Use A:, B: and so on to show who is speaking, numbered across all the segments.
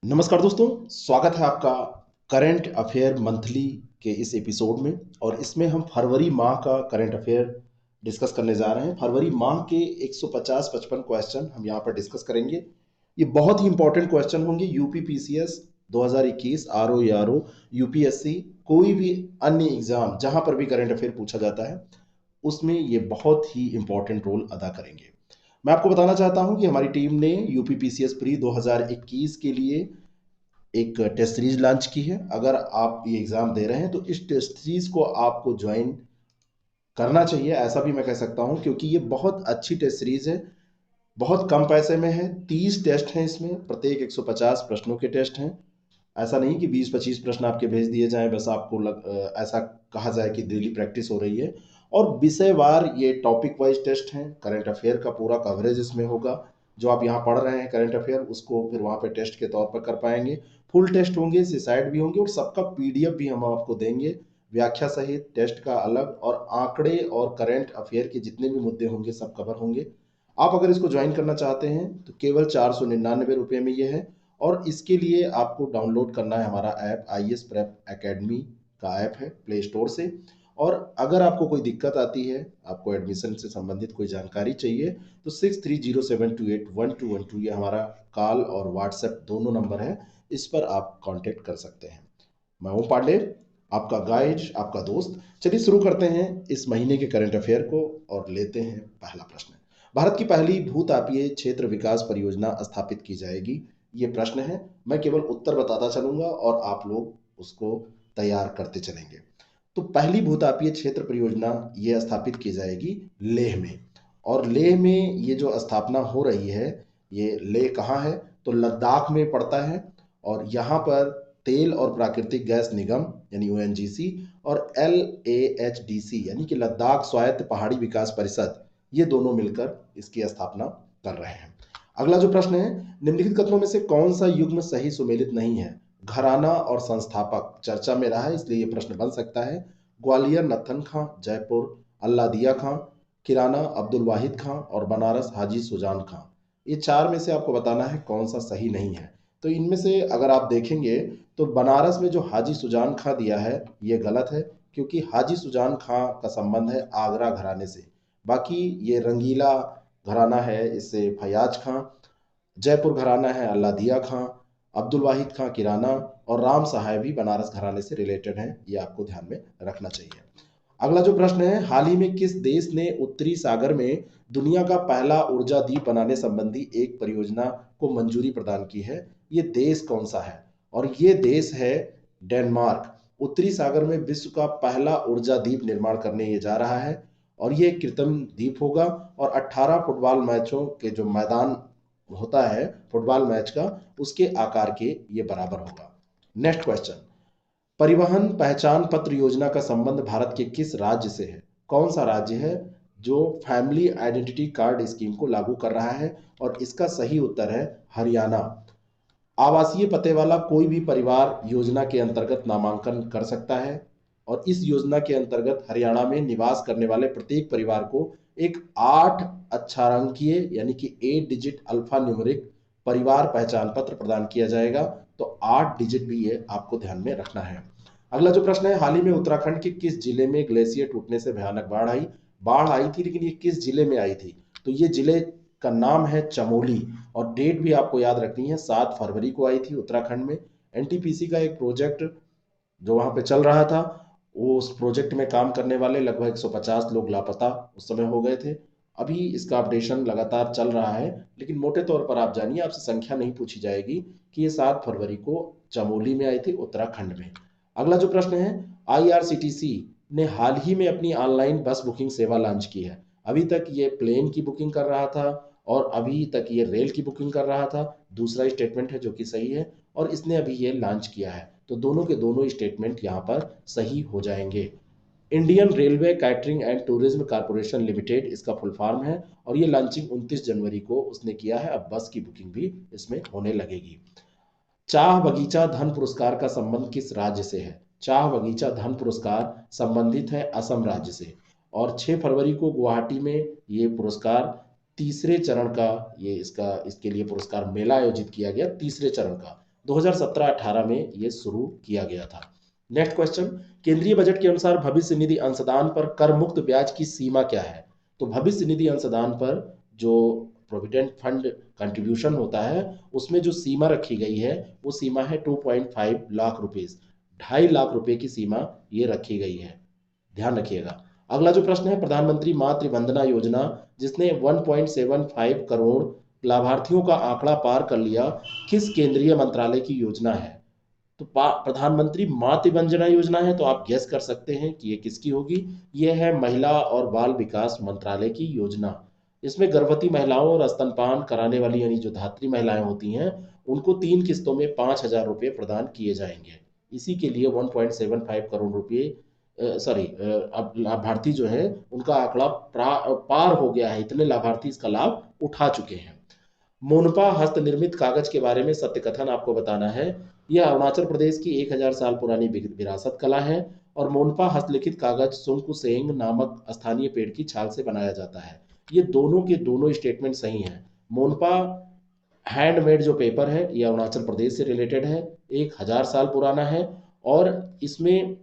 A: नमस्कार दोस्तों, स्वागत है आपका करंट अफेयर मंथली के इस एपिसोड में। और इसमें हम फरवरी माह का करंट अफेयर डिस्कस करने जा रहे हैं। फरवरी माह के 150-55 क्वेश्चन हम यहाँ पर डिस्कस करेंगे। ये बहुत ही इंपॉर्टेंट क्वेश्चन होंगे। UP PCS 2021, RO RO, UPSC, कोई भी अन्य एग्जाम जहाँ पर भी करंट अफेयर पूछा जाता है उसमें ये बहुत ही इंपॉर्टेंट रोल अदा करेंगे। मैं आपको बताना चाहता हूं कि हमारी टीम ने यूपी पीसीएस प्री 2021 के लिए एक टेस्ट सीरीज लॉन्च की है। अगर आप ये एग्ज़ाम दे रहे हैं तो इस टेस्ट सीरीज को आपको ज्वाइन करना चाहिए, ऐसा भी मैं कह सकता हूं, क्योंकि ये बहुत अच्छी टेस्ट सीरीज है। बहुत कम पैसे में है। 30 टेस्ट हैं इसमें, प्रत्येक 150 प्रश्नों के टेस्ट हैं। ऐसा नहीं कि 20-25 प्रश्न आपके भेज दिए जाएं, बस आपको ऐसा कहा जाए कि डेली प्रैक्टिस हो रही है। और विषयवार ये टॉपिक वाइज टेस्ट हैं। करंट अफेयर का पूरा कवरेज इसमें होगा। जो आप यहाँ पढ़ रहे हैं करंट अफेयर, उसको फिर वहाँ पे टेस्ट के तौर पर कर पाएंगे। फुल टेस्ट होंगे, सिसाइड भी होंगे, और सबका पीडीएफ भी हम आपको देंगे, व्याख्या सहित, टेस्ट का अलग, और आंकड़े और करंट अफेयर के जितने भी मुद्दे होंगे सब कवर होंगे। आप अगर इसको ज्वाइन करना चाहते हैं तो केवल 499 रुपये में ये है। और इसके लिए आपको डाउनलोड करना है हमारा app, I S prep academy का ऐप है, प्ले स्टोर से। और अगर आपको कोई दिक्कत आती है, आपको एडमिशन से संबंधित कोई जानकारी चाहिए, तो 6307281212 ये हमारा कॉल और व्हाट्सएप दोनों नंबर है, इस पर आप कांटेक्ट कर सकते हैं। मैं ओम पांडे, आपका गाइड, आपका दोस्त। चलिए शुरू करते हैं इस महीने के करंट अफेयर को और लेते हैं पहला प्रश्न। भारत की पहली भूतापीय क्षेत्र विकास परियोजना स्थापित की जाएगी, ये प्रश्न है। मैं केवल उत्तर बताता चलूंगा और आप लोग उसको तैयार करते चलेंगे। तो पहली भूतापीय क्षेत्र परियोजना ये स्थापित की जाएगी लेह में। और लेह में ये जो स्थापना हो रही है, ये लेह कहाँ है? तो लद्दाख में पड़ता है। और यहाँ पर तेल और प्राकृतिक गैस निगम यानी ओएनजीसी और LAHDC यानी कि लद्दाख स्वायत्त पहाड़ी विकास परिषद, ये दोनों मिलकर इसकी स्थापना कर रहे हैं। अगला जो प्रश्न है, निम्नलिखित कथनों में से कौन सा युग्म सही सुमेलित नहीं है? घराना और संस्थापक चर्चा में रहा है, इसलिए यह प्रश्न बन सकता है। ग्वालियर नत्थन खां, जयपुर अल्लादिया खां, किराना अब्दुल वाहिद खां और बनारस हाजी सुजान खां। ये चार में से आपको बताना है कौन सा सही नहीं है। तो इनमें से अगर आप देखेंगे तो बनारस में जो हाजी सुजान खां दिया है ये गलत है, क्योंकि हाजी सुजान खां का संबंध है आगरा घराने से। बाकी ये रंगीला घराना है, इससे फयाज खां। जयपुर घराना है अल्लादिया खां। अब्दुल वाहिद खां किराना और राम सहाय भी बनारस घराने से रिलेटेड हैं, ये आपको ध्यान में रखना चाहिए। अगला जो प्रश्न है, हाल ही में किस देश ने उत्तरी सागर में दुनिया का पहला ऊर्जा द्वीप बनाने संबंधी एक परियोजना को मंजूरी प्रदान की है? ये देश कौन सा है? और ये देश है डेनमार्क। उत्तरी सागर में विश्व का पहला ऊर्जा द्वीप निर्माण करने ये जा रहा है। और ये कृत्रिम द्वीप होगा। और 18 फुटबॉल मैचों के जो मैदान होता है फुटबॉल मैच का, उसके आकार के ये बराबर होगा। नेक्स्ट क्वेश्चन, परिवहन पहचान पत्र योजना का संबंध भारत के किस राज्य से है? कौन सा राज्य है जो फैमिली आइडेंटिटी कार्ड स्कीम को लागू कर रहा है? और इसका सही उत्तर है हरियाणा। आवासीय पते वाला कोई भी परिवार योजना के अंतर्गत नामांकन कर सकता है। और इस योजना के अंतर्गत हरियाणा में निवास करने वाले प्रत्येक परिवार को एक 8 अक्षरांकीय यानी कि 8 डिजिट अल्फा न्यूमेरिक परिवार पहचान पत्र प्रदान किया जाएगा। तो 8 डिजिट भी ये आपको ध्यान में रखना है। अगला जो प्रश्न है, हाल ही में उत्तराखंड के किस जिले में ग्लेशियर टूटने से भयानक बाढ़ आई? बाढ़ आई थी, लेकिन ये किस जिले में आई थी? तो ये जिले का नाम है चमोली। और डेट भी आपको याद रखनी है, 7 फरवरी को आई थी उत्तराखंड में। एनटीपीसी का एक प्रोजेक्ट जो वहां पे चल रहा था, वो उस प्रोजेक्ट में काम करने वाले लगभग 150 लोग लापता उस समय हो गए थे। अभी इसका अपडेशन लगातार चल रहा है, लेकिन मोटे तौर पर आप जानिए, आपसे संख्या नहीं पूछी जाएगी कि ये 7 फरवरी को चमोली में आई थी उत्तराखंड में। अगला जो प्रश्न है, आईआरसीटीसी ने हाल ही में अपनी ऑनलाइन बस बुकिंग सेवा लॉन्च की है। अभी तक ये प्लेन की बुकिंग कर रहा था और अभी तक ये रेल की बुकिंग कर रहा था। दूसरा स्टेटमेंट है जो कि सही है, और इसने अभी ये लॉन्च किया है। तो दोनों के दोनों स्टेटमेंट यहाँ पर सही हो जाएंगे। Indian railway catering and tourism corporation limited इसका फुल फॉर्म है। और ये लॉन्चिंग 29 जनवरी को उसने किया है। अब बस की बुकिंग भी इसमें होने लगेगी। चाह बगीचा धन पुरस्कार का संबंध किस राज्य से है? चाह बगीचा धन पुरस्कार संबंधित है असम राज्य से। और 6 फरवरी को गुवाहाटी में ये पुरस्कार तीसरे चरण का, ये इसके लिए पुरस्कार मेला आयोजित किया गया तीसरे चरण का। 2017-18 में ये शुरू किया गया था। नेक्स्ट क्वेश्चन, केंद्रीय बजट के अनुसार भविष्य निधि अंशदान पर कर मुक्त ब्याज की सीमा क्या है? तो भविष्य निधि अंशदान पर जो प्रोविडेंट फंड कंट्रीब्यूशन होता है उसमें जो सीमा रखी गई है वो सीमा है 2.5 लाख रुपीस, 2.5 लाख रुपए की सीमा ये रखी गई है, ध्यान रखिएगा। अगला जो प्रश्न है, प्रधानमंत्री मातृ वंदना योजना जिसने 1.75 करोड़ लाभार्थियों का आंकड़ा पार कर लिया, किस केंद्रीय मंत्रालय की योजना है? तो प्रधानमंत्री मातृ वंदना योजना है, तो आप गेस कर सकते हैं कि ये किसकी होगी। ये है महिला और बाल विकास मंत्रालय की योजना। इसमें गर्भवती महिलाओं और स्तनपान कराने वाली यानी जो धात्री महिलाएं होती हैं उनको 3 किस्तों में 5,000 रुपये प्रदान किए जाएंगे। इसी के लिए 1.75 करोड़ रुपये अब लाभार्थी जो है उनका आंकड़ा पार हो गया है, इतने लाभार्थी इसका लाभ उठा चुके हैं। मोनपा हस्त निर्मित कागज के बारे में सत्य कथन आपको बताना है। यह अरुणाचल प्रदेश की 1000 साल पुरानी विरासत कला है और मोनपा हस्तलिखित कागज सुंकुसेंग नामक स्थानीय पेड़ की छाल से बनाया जाता है। ये दोनों के दोनों स्टेटमेंट सही हैं। मोनपा हैंडमेड जो पेपर है ये अरुणाचल प्रदेश से रिलेटेड है, 1000 साल पुराना है और इसमें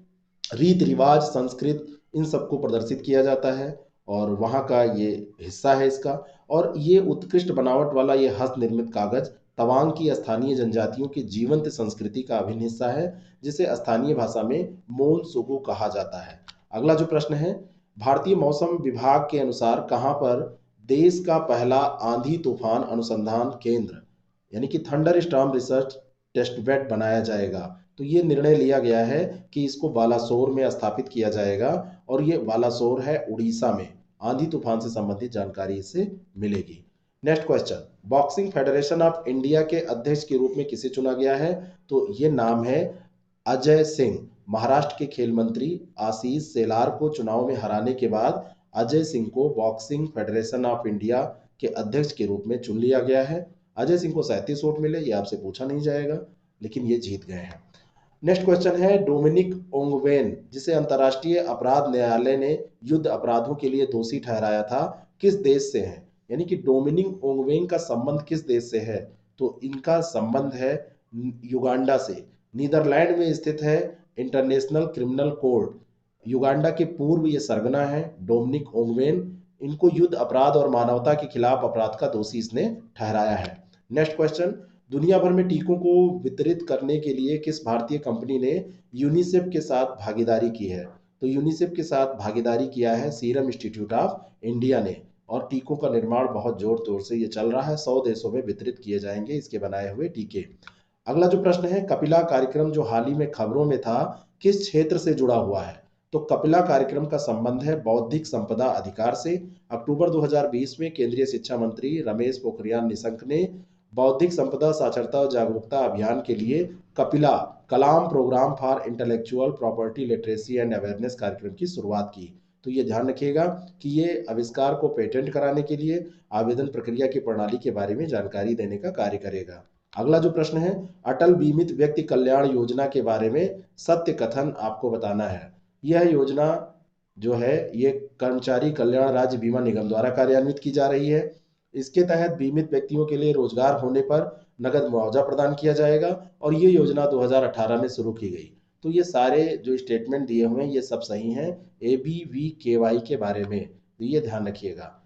A: रीति रिवाज संस्कृत इन सबको प्रदर्शित किया जाता है और वहाँ का ये हिस्सा है इसका। और ये उत्कृष्ट बनावट वाला ये हस्त निर्मित कागज तवांग की स्थानीय जनजातियों की जीवंत संस्कृति का अभिन्न हिस्सा है जिसे स्थानीय भाषा में मोन सुगु कहा जाता है। अगला जो प्रश्न है, भारतीय मौसम विभाग के अनुसार कहाँ पर देश का पहला आंधी तूफान अनुसंधान केंद्र यानी कि thunderstorm research test bed बनाया जाएगा? तो ये निर्णय लिया गया है कि इसको बालासोर में स्थापित किया जाएगा और ये बालासोर है उड़ीसा में। आंधी तूफान से संबंधित जानकारी इससे मिलेगी। Next question, boxing federation of India के अध्यक्ष के रूप में किसे चुना गया है? तो ये नाम है अजय सिंह। महाराष्ट्र के खेल मंत्री आशीष शेलार को चुनाव में हराने के बाद अजय सिंह को बॉक्सिंग फेडरेशन ऑफ इंडिया के अध्यक्ष के रूप में चुन लिया गया है। अजय सिंह को 37 वोट मिले, ये आपसे पूछा नहीं जाएगा, लेकिन ये जीत गए हैं। नेक्स्ट क्वेश्चन है, डोमिनिक ओंगवेन जिसे अंतर्राष्ट्रीय अपराध न्यायालय ने युद्ध अपराधों के लिए दोषी ठहराया था, किस देश से है? यानी कि डोमिनिक ओंगवेन का संबंध किस देश से है? तो इनका संबंध है युगांडा से। नीदरलैंड में स्थित है इंटरनेशनल क्रिमिनल कोर्ट। युगांडा के पूर्व ये सरगना है डोमिनिक ओंगवेन। इनको युद्ध अपराध और मानवता के खिलाफ अपराध का दोषी इसने ठहराया है। नेक्स्ट क्वेश्चन, दुनिया भर में टीकों को वितरित करने के लिए किस भारतीय कंपनी ने यूनिसेफ के साथ भागीदारी की है? तो यूनिसेफ के साथ भागीदारी किया है सीरम इंस्टीट्यूट ऑफ इंडिया ने और टीकों का निर्माण बहुत जोर तोर से ये चल रहा है। 100 देशों में वितरित किए जाएंगे इसके बनाए हुए टीके। अगला जो प्रश्न है, कपिला कार्यक्रम जो हाल ही में खबरों में था किस क्षेत्र से जुड़ा हुआ है? तो कपिला कार्यक्रम का संबंध है बौद्धिक संपदा अधिकार से। अक्टूबर 2020 में केंद्रीय शिक्षा मंत्री रमेश पोखरियाल निशंक ने बौद्धिक संपदा साक्षरता और जागरूकता अभियान के लिए Kapila Kalam programme for intellectual property literacy and awareness कार्यक्रम की शुरुआत की। तो ये ध्यान रखिएगा कि ये आविष्कार को पेटेंट कराने के लिए आवेदन प्रक्रिया की प्रणाली के बारे में जानकारी देने का कार्य करेगा। अगला जो प्रश्न है, अटल बीमित व्यक्ति कल्याण योजना के बारे में सत्य कथन आपको बताना है। यह योजना जो है ये कर्मचारी कल्याण राज्य बीमा निगम द्वारा कार्यान्वित की जा रही है। इसके तहत बीमित व्यक्तियों के लिए रोजगार होने पर नगद मुआवजा प्रदान किया जाएगा और ये योजना 2018 में शुरू की गई। तो ये सारे जो स्टेटमेंट दिए हुए हैं ये सब सही हैं ABVKY के बारे में, तो ये ध्यान रखिएगा।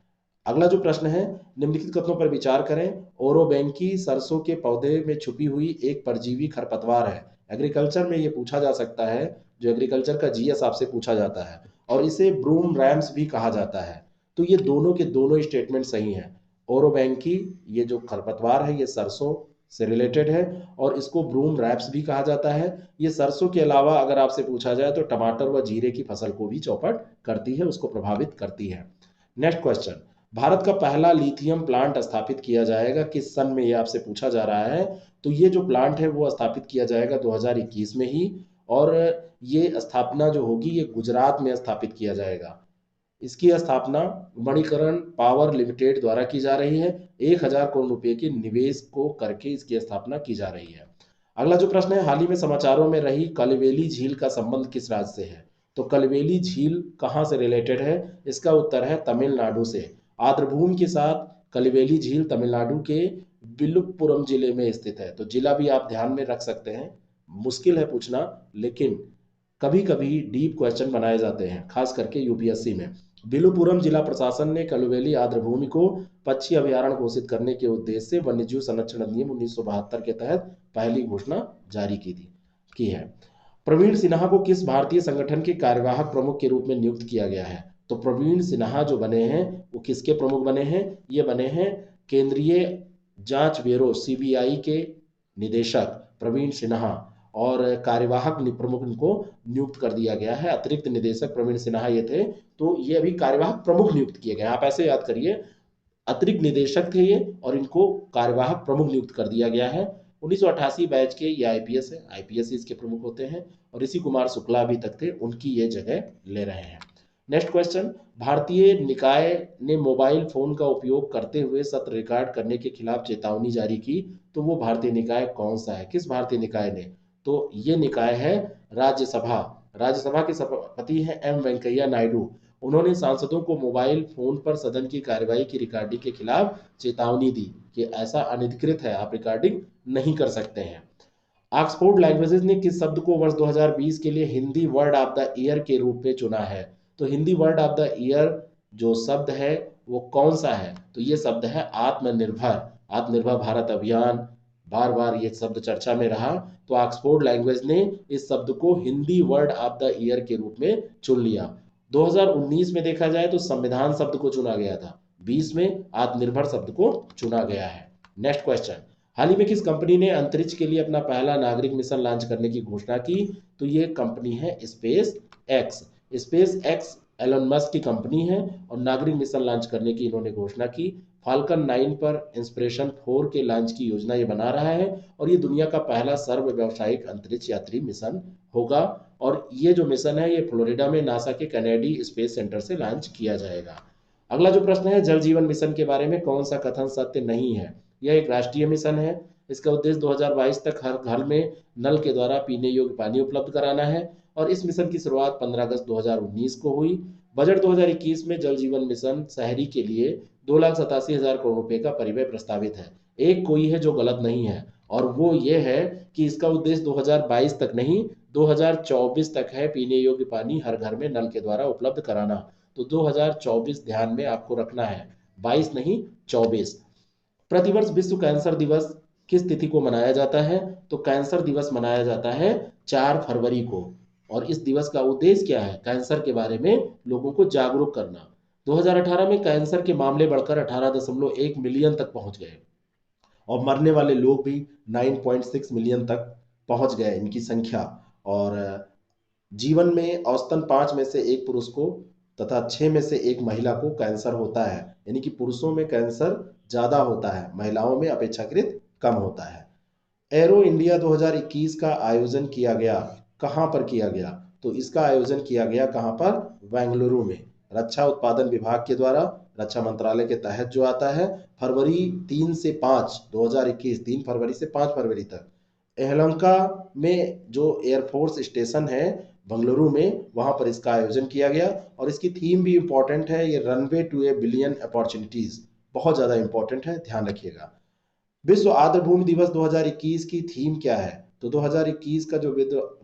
A: अगला जो प्रश्न है, निम्नलिखित कथनों पर विचार करें। ओरोबैंकी सरसों के पौधे में छुपी हुई एक परजीवी खरपतवार है। एग्रीकल्चर में ये पूछा जा सकता है, जो एग्रीकल्चर का GS आपसे पूछा जाता है और इसे ब्रूम रैम्स भी कहा जाता है। तो ये दोनों के दोनों स्टेटमेंट सही हैं। ओरोबैंकी ये जो खरपतवार है ये सरसों से रिलेटेड है और इसको ब्रूम रैप्स भी कहा जाता है। ये सरसों के अलावा अगर आपसे पूछा जाए तो टमाटर व जीरे की फसल को भी चौपट करती है, उसको प्रभावित करती है। नेक्स्ट क्वेश्चन, भारत का पहला लिथियम प्लांट स्थापित किया जाएगा किस सन में, ये आपसे पूछा जा रहा है। तो ये जो प्लांट है वो स्थापित किया जाएगा 2021 में ही और ये स्थापना जो होगी ये गुजरात में स्थापित किया जाएगा। इसकी स्थापना मणिकरण पावर लिमिटेड द्वारा की जा रही है। 1000 करोड़ रुपए के निवेश को करके इसकी स्थापना की जा रही है। अगला जो प्रश्न है, हाल ही में समाचारों में रही कलवेली झील का संबंध किस राज्य से है? तो कलवेली झील कहाँ से रिलेटेड है? इसका उत्तर है तमिलनाडु से। आर्द्रभूमि के साथ कलवेली झील तमिलनाडु के विलुपुरम जिले में स्थित है। तो जिला भी आप ध्यान में रख सकते हैं, मुश्किल है पूछना, लेकिन कभी कभी डीप क्वेश्चन बनाए जाते हैं, खास करके यूपीएससी में। विलुपुरम जिला प्रशासन ने कलुवेली आर्द्रभूमि को पक्षी अभयारण्य घोषित करने के उद्देश्य से वन्यजीव संरक्षण अधिनियम 1972 के तहत पहली घोषणा जारी की है। प्रवीण सिन्हा को किस भारतीय संगठन के कार्यवाहक प्रमुख के रूप में नियुक्त किया गया है? तो प्रवीण सिन्हा जो बने हैं वो किसके प्रमुख बने हैं? ये बने हैं केंद्रीय जांच ब्यूरो सीबीआई के निदेशक प्रवीण सिन्हा, और कार्यवाहक प्रमुख इनको नियुक्त कर दिया गया है। अतिरिक्त निदेशक प्रवीण सिन्हा ये थे, तो ये अभी कार्यवाहक प्रमुख नियुक्त किए गए। आप ऐसे याद करिए, अतिरिक्त निदेशक थे ये और इनको कार्यवाहक प्रमुख नियुक्त कर दिया गया है। 1988 बैच के ये आईपीएस है, आईपीएस इसके प्रमुख होते हैं, और ऋषि कुमार शुक्ला अभी तक थे, उनकी ये जगह ले रहे हैं। नेक्स्ट क्वेश्चन, भारतीय निकाय ने मोबाइल फोन का उपयोग करते हुए सत्र रिकॉर्ड करने के खिलाफ चेतावनी जारी की, तो वो भारतीय निकाय कौन सा है? किस भारतीय निकाय ने? तो ये निकाय है राज्यसभा। राज्यसभा के सभापति हैं एम वेंकैया नायडू। उन्होंने सांसदों को मोबाइल फोन पर सदन की कार्यवाही की रिकॉर्डिंग के खिलाफ चेतावनी दी कि ऐसा अनधिकृत है, आप रिकॉर्डिंग नहीं कर सकते हैं। ऑक्सफोर्ड लैंग्वेजेस ने किस शब्द को वर्ष 2020 के लिए Hindi word of the year के रूप में चुना है? तो Hindi word of the year जो शब्द है वो कौन सा है? तो ये शब्द है आत्मनिर्भर। आत्मनिर्भर भारत अभियान, बार बार ये शब्द चर्चा में रहा, तो ऑक्सफोर्ड लैंग्वेज ने इस शब्द को Hindi word of the year के रूप में चुन लिया। 2019 में देखा जाए तो संविधान शब्द को चुना गया था, 20 में आत्मनिर्भर शब्द को चुना गया है। नेक्स्ट क्वेश्चन, हाल ही में किस कंपनी ने अंतरिक्ष के लिए अपना पहला नागरिक मिशन लॉन्च करने की घोषणा की? तो ये कंपनी है SpaceX. SpaceX Elon Musk की कंपनी है और नागरिक मिशन लॉन्च करने की इन्होंने घोषणा की। फाल्कन 9 पर इंस्पिरेशन 4 के लॉन्च की योजना ये बना रहा है, और ये दुनिया का पहला सर्व व्यावसायिक अंतरिक्ष यात्री मिशन होगा। और ये जो मिशन है ये फ्लोरिडा में नासा के कैनेडी स्पेस सेंटर से लॉन्च किया जाएगा। अगला जो प्रश्न है, जल जीवन मिशन के बारे में कौन सा कथन सत्य नहीं है? यह एक राष्ट्रीय मिशन है। इसका उद्देश्य 2022 तक हर घर में नल के द्वारा पीने योग्य पानी उपलब्ध कराना है, और इस मिशन की शुरुआत 15 अगस्त 2019 को हुई। बजट 2021 में जल जीवन मिशन शहरी के लिए 2,87,000 करोड़ रुपए का परिव्यय प्रस्तावित है। एक कोई है जो गलत नहीं है, और वो ये है कि इसका उद्देश्य 2022 तक नहीं 2024 तक है पीने योग्य पानी हर घर में नल के द्वारा उपलब्ध कराना। तो 2024 ध्यान में आपको रखना है, 22 नहीं 24। प्रतिवर्ष विश्व कैंसर दिवस किस तिथि को मनाया जाता है? तो कैंसर दिवस मनाया जाता है 4 फरवरी को, और इस दिवस का उद्देश्य क्या है? कैंसर के बारे में लोगों को जागरूक करना। 2018 में कैंसर के मामले बढ़कर 18.1 मिलियन तक पहुंच गए, और मरने वाले लोग भी 9.6 मिलियन तक पहुंच गए इनकी संख्या। और जीवन में औसतन 5 में से 1 पुरुष को तथा 6 में से 1 महिला को कैंसर होता है, यानी कि पुरुषों में कैंसर ज्यादा होता है, महिलाओं में अपेक्षाकृत कम होता है। एरो इंडिया 2021 का आयोजन किया गया, कहां पर किया गया? तो इसका आयोजन किया गया कहां पर? बेंगलुरु में, रक्षा उत्पादन विभाग के द्वारा, रक्षा मंत्रालय के तहत जो आता है। फरवरी 3 से 5 2021, 3 फरवरी से 5 फरवरी तक यलहंका में जो एयरफोर्स स्टेशन है बंगलुरु में, वहां पर इसका आयोजन किया गया। और इसकी थीम भी इंपॉर्टेंट है, ये runway to a billion opportunities, बहुत ज्यादा इंपॉर्टेंट है, ध्यान रखिएगा। विश्व आर्द्रभूमि दिवस 2021 की थीम क्या है? तो 2021 का जो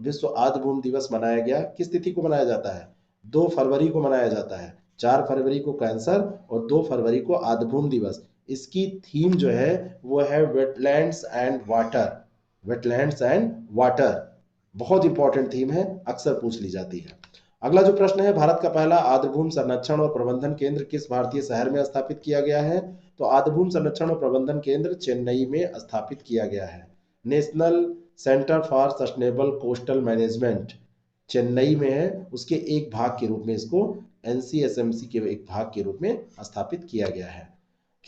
A: विश्व आर्द्रभूमि दिवस मनाया गया, किस तिथि को मनाया जाता है? 2 फरवरी को मनाया जाता है। 4 फरवरी को कैंसर और 2 फरवरी को आर्द्रभूमि दिवस। इसकी थीम जो है वो है wetlands and water. Wetlands and water बहुत इंपॉर्टेंट थीम है, अक्सर पूछ ली जाती है। अगला जो प्रश्न है, भारत का पहला आर्द्रभूमि संरक्षण और प्रबंधन केंद्र किस भारतीय शहर में स्थापित किया गया है? तो आर्द्रभूमि संरक्षण और प्रबंधन केंद्र चेन्नई में स्थापित किया गया है। National centre for sustainable coastal management Chennai में है, उसके एक भाग के रूप में इसको एनसीएसएमसी के एक भाग के रूप में स्थापित किया गया है।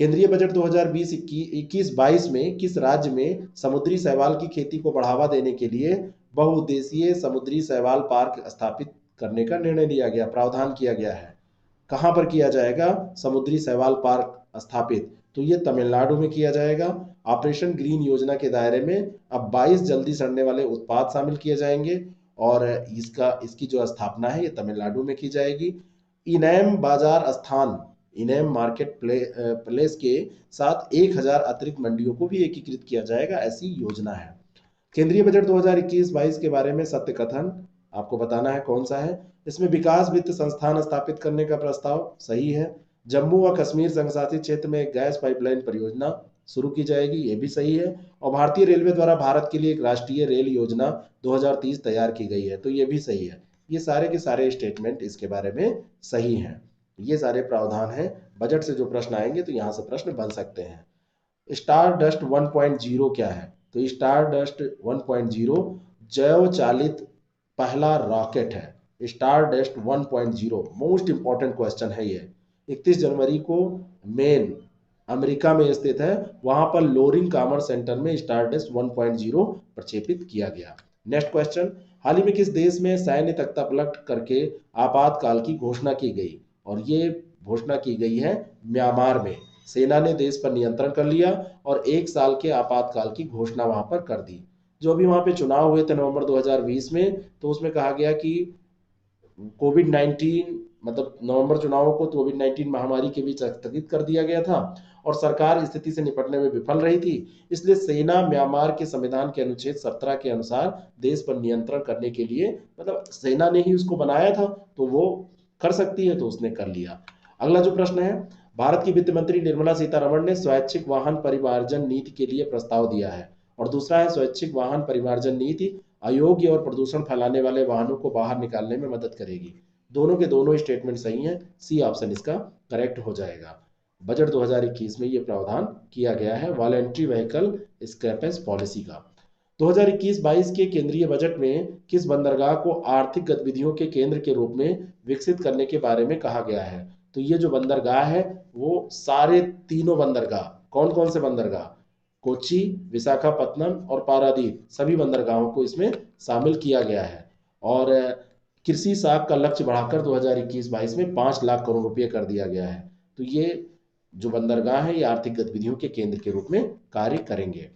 A: केंद्रीय बजट 2020-21-22 में किस राज्य में समुद्री शैवाल की खेती को बढ़ावा देने के लिए बहुउद्देशीय समुद्री शैवाल पार्क स्थापित करने का निर्णय लिया गया, प्रावधान किया गया है? कहां पर किया जाएगा समुद्री शैवाल पार्क स्थापित? तो ये तमिलनाडु में किया जाएगा। ऑपरेशन ग्रीन योजना के दायरे में अब 22 जल्दी सड़ने वाले उत्पाद शामिल किए जाएंगे, और इसकी जो स्थापना है ये तमिलनाडु में की जाएगी। इनैम बाजार स्थान इनेम मार्केट प्लेस के साथ 1000 अतिरिक्त मंडियों को भी एकीकृत किया जाएगा, ऐसी योजना है। केंद्रीय बजट 2021-22 के बारे में सत्य कथन आपको बताना है कौन सा है। इसमें विकास वित्त संस्थान स्थापित करने का प्रस्ताव सही है। जम्मू व कश्मीर संघशासित क्षेत्र में एक गैस पाइपलाइन परियोजना शुरू की जाएगी, ये भी सही है। और भारतीय रेलवे द्वारा भारत के लिए एक राष्ट्रीय रेल योजना 2030 तैयार की गई है, तो ये भी सही है। ये सारे के सारे स्टेटमेंट इसके बारे में सही हैं। ये सारे प्रावधान हैं। बजट से जो प्रश्न आएंगे तो यहाँ से प्रश्न बन सकते हैं। स्टार डस्ट 1.0 क्या है? तो स्टार डस्ट 1.0 जैव चालित पहला रॉकेट है। Star dust 1.0 most important question है ये। 31 जनवरी को मेन अमेरिका में स्थित है, वहां पर लोरिंग कॉमर्स सेंटर में स्टार डस्ट 1.0 प्रक्षेपित किया गया। नेक्स्ट क्वेश्चन, हाल ही में किस देश में सैन्य तख्तापलट करके आपातकाल की घोषणा की गई? और ये घोषणा की गई है म्यांमार में। सेना ने देश पर नियंत्रण कर लिया और 1 साल के आपातकाल की घोषणा वहां पर कर दी। जो अभी वहां पे चुनाव हुए थे नवंबर 2020 में, तो उसमें कहा गया कि कोविड-19 मतलब नवंबर चुनावों को कोविड-19 महामारी के बीच स्थगित कर दिया गया था और सरकार स्थिति से निपटने में विफल रही थी। इसलिए सेना म्यांमार के संविधान के अनुच्छेद 17 के अनुसार देश पर नियंत्रण करने के लिए, मतलब सेना ने ही उसको बनाया था तो वो कर सकती है, तो उसने कर लिया। अगला जो प्रश्न है, भारत की वित्त मंत्री निर्मला सीतारमण ने स्वैच्छिक वाहन परिमार्जन नीति के लिए प्रस्ताव दिया है। और दूसरा है स्वैच्छिक वाहन परिमार्जन नीति अयोग्य और प्रदूषण फैलाने वाले वाहनों को बाहर निकालने में मदद करेगी। दोनों के दोनों स्टेटमेंट सही हैं, सी ऑप्शन इसका करेक्ट हो जाएगा। बजट 2021 में ये प्रावधान किया गया है वॉलेंट्री व्हीकल स्क्रैपेज पॉलिसी का। 2021-22 के केंद्रीय बजट में किस बंदरगाह को आर्थिक गतिविधियों के केंद्र के रूप में विकसित करने के बारे में कहा गया है? तो ये जो बंदरगाह है वो सारे तीनों बंदरगाह, कौन कौन से बंदरगाह? कोच्चि, विशाखापत्तनम और पारादीप, सभी बंदरगाहों को इसमें शामिल किया गया है। और कृषि साख का लक्ष्य बढ़ाकर 2021-22 में 5 लाख करोड़ रुपये कर दिया गया है। तो ये जो बंदरगाह है ये आर्थिक गतिविधियों के केंद्र के रूप में कार्य करेंगे।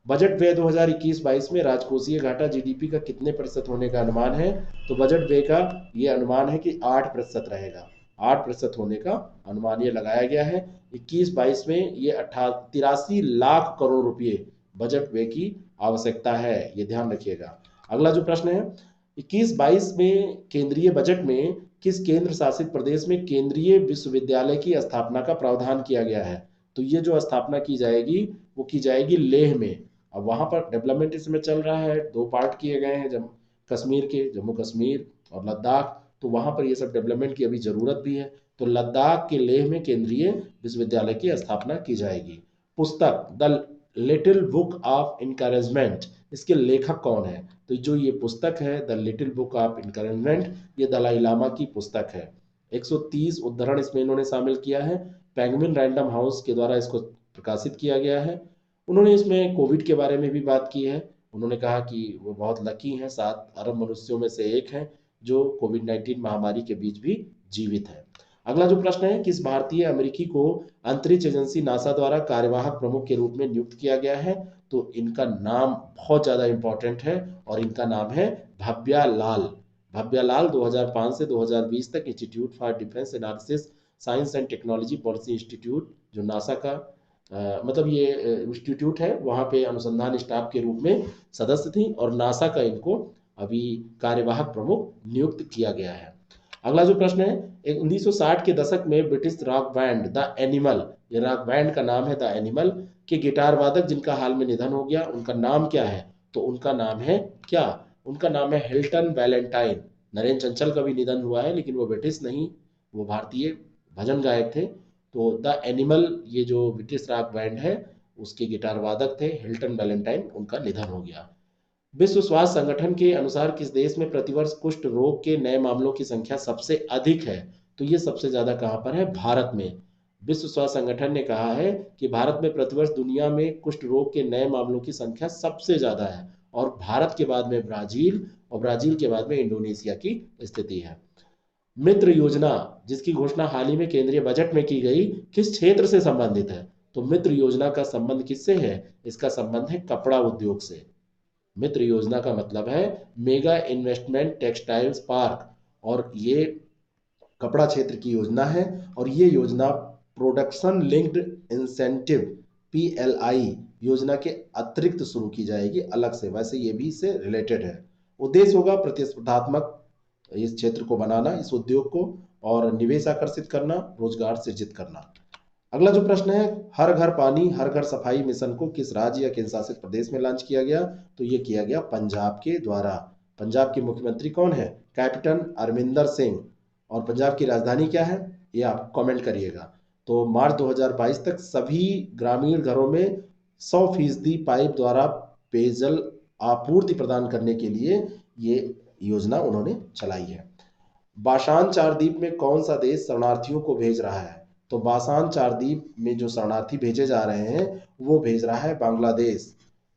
A: बजट व्यय 2021-22 में राजकोषीय घाटा जीडीपी का कितने प्रतिशत होने का अनुमान है? तो बजट व्यय का ये अनुमान है कि 8% रहेगा। 8% होने का अनुमान ये लगाया गया है। 21-22 में ये 83 लाख करोड़ रुपये बजट व्यय की आवश्यकता है, ये ध्यान रखिएगा। अगला जो प्रश्न है, 21-22 में केंद्रीय बजट में किस केंद्र शासित प्रदेश में केंद्रीय विश्वविद्यालय की स्थापना का प्रावधान किया गया है? तो ये जो स्थापना की जाएगी वो की जाएगी लेह में। अब वहां पर डेवलपमेंट इसमें चल रहा है, 2 पार्ट किए गए हैं, कश्मीर के, जम्मू कश्मीर और लद्दाख, तो वहां पर ये सब डेवलपमेंट की अभी जरूरत भी है। तो लद्दाख के लेह में केंद्रीय विश्वविद्यालय की स्थापना की जाएगी। पुस्तक the little book of encouragement, इसके लेखक कौन है? तो जो ये पुस्तक है the little book of encouragement, ये दलाई लामा की पुस्तक है। 130 उद्धरण इसमें इन्होंने शामिल किया है। पेंगुइन रैंडम हाउस के द्वारा इसको प्रकाशित किया गया है। उन्होंने इसमें कोविड के बारे में भी बात की है। उन्होंने कहा कि वो बहुत लकी हैं, 7 अरब मनुष्यों में से एक हैं जो कोविड-19 महामारी के बीच भी जीवित है। अगला जो प्रश्न है, किस भारतीय अमेरिकी को अंतरिक्ष एजेंसी नासा द्वारा कार्यवाहक प्रमुख के रूप में नियुक्त किया गया है? तो इनका नाम बहुत ज़्यादा इंपॉर्टेंट है और इनका नाम है भव्या लाल। भव्या लाल 2005 से 2020 तक institute for defence analysis science and technology policy institute, जो नासा का मतलब ये इंस्टीट्यूट है, वहाँ पे अनुसंधान स्टाफ के रूप में सदस्य थी और नासा का इनको अभी कार्यवाहक प्रमुख नियुक्त किया गया है। अगला जो प्रश्न है, 1960 के दशक में British rock band the animal, ये रॉक बैंड का नाम है द एनिमल, के गिटार वादक जिनका हाल में निधन हो गया, उनका नाम क्या है? तो उनका नाम है क्या? उनका नाम है हिल्टन वैलेंटाइन। नरेंद्र चंचल का भी निधन हुआ है, लेकिन वो ब्रिटिश नहीं, वो भारतीय भजन गायक थे। तो द एनिमल ये जो ब्रिटिश रॉक बैंड है उसके गिटार वादक थे हिल्टन वैलेंटाइन, उनका निधन हो गया। विश्व स्वास्थ्य संगठन के अनुसार किस देश में प्रतिवर्ष कुष्ठ रोग के नए मामलों की संख्या सबसे अधिक है? तो ये सबसे ज्यादा कहां पर है? भारत में। विश्व स्वास्थ्य संगठन ने कहा है कि भारत में प्रतिवर्ष दुनिया में कुष्ठ रोग के नए मामलों की संख्या सबसे ज्यादा है और भारत के बाद में ब्राजील और ब्राजील के बाद में इंडोनेशिया की स्थिति है। मित्र योजना जिसकी घोषणा हाल ही में केंद्रीय बजट में की गई, किस क्षेत्र से संबंधित है? तो मित्र योजना का संबंध किससे है? इसका संबंध है कपड़ा उद्योग से। मित्र योजना का मतलब है मेगा इन्वेस्टमेंट टेक्सटाइल्स पार्क, और ये कपड़ा क्षेत्र की योजना है और ये योजना प्रोडक्शन लिंक्ड इंसेंटिव PLI योजना के अतिरिक्त शुरू की जाएगी अलग से। वैसे ये भी इससे रिलेटेड है। उद्देश्य होगा प्रतिस्पर्धात्मक इस क्षेत्र को बनाना, इस उद्योग को, और निवेश आकर्षित करना, रोजगार सृजित करना। अगला जो प्रश्न है, हर घर पानी हर घर सफाई मिशन को किस राज्य या केंद्र शासित प्रदेश में लॉन्च किया गया? तो ये किया गया पंजाब के द्वारा। पंजाब के मुख्यमंत्री कौन है? कैप्टन अमरिंदर सिंह। और पंजाब की राजधानी क्या है? ये आप कमेंट करिएगा। तो मार्च 2022 तक सभी ग्रामीण घरों में 100% पाइप द्वारा पेयजल आपूर्ति प्रदान करने के लिए ये योजना उन्होंने चलाई है। बाशान चारदीप में कौन सा देश शरणार्थियों को भेज रहा है? तो बाशान चारदीप में जो शरणार्थी भेजे जा रहे हैं वो भेज रहा है बांग्लादेश।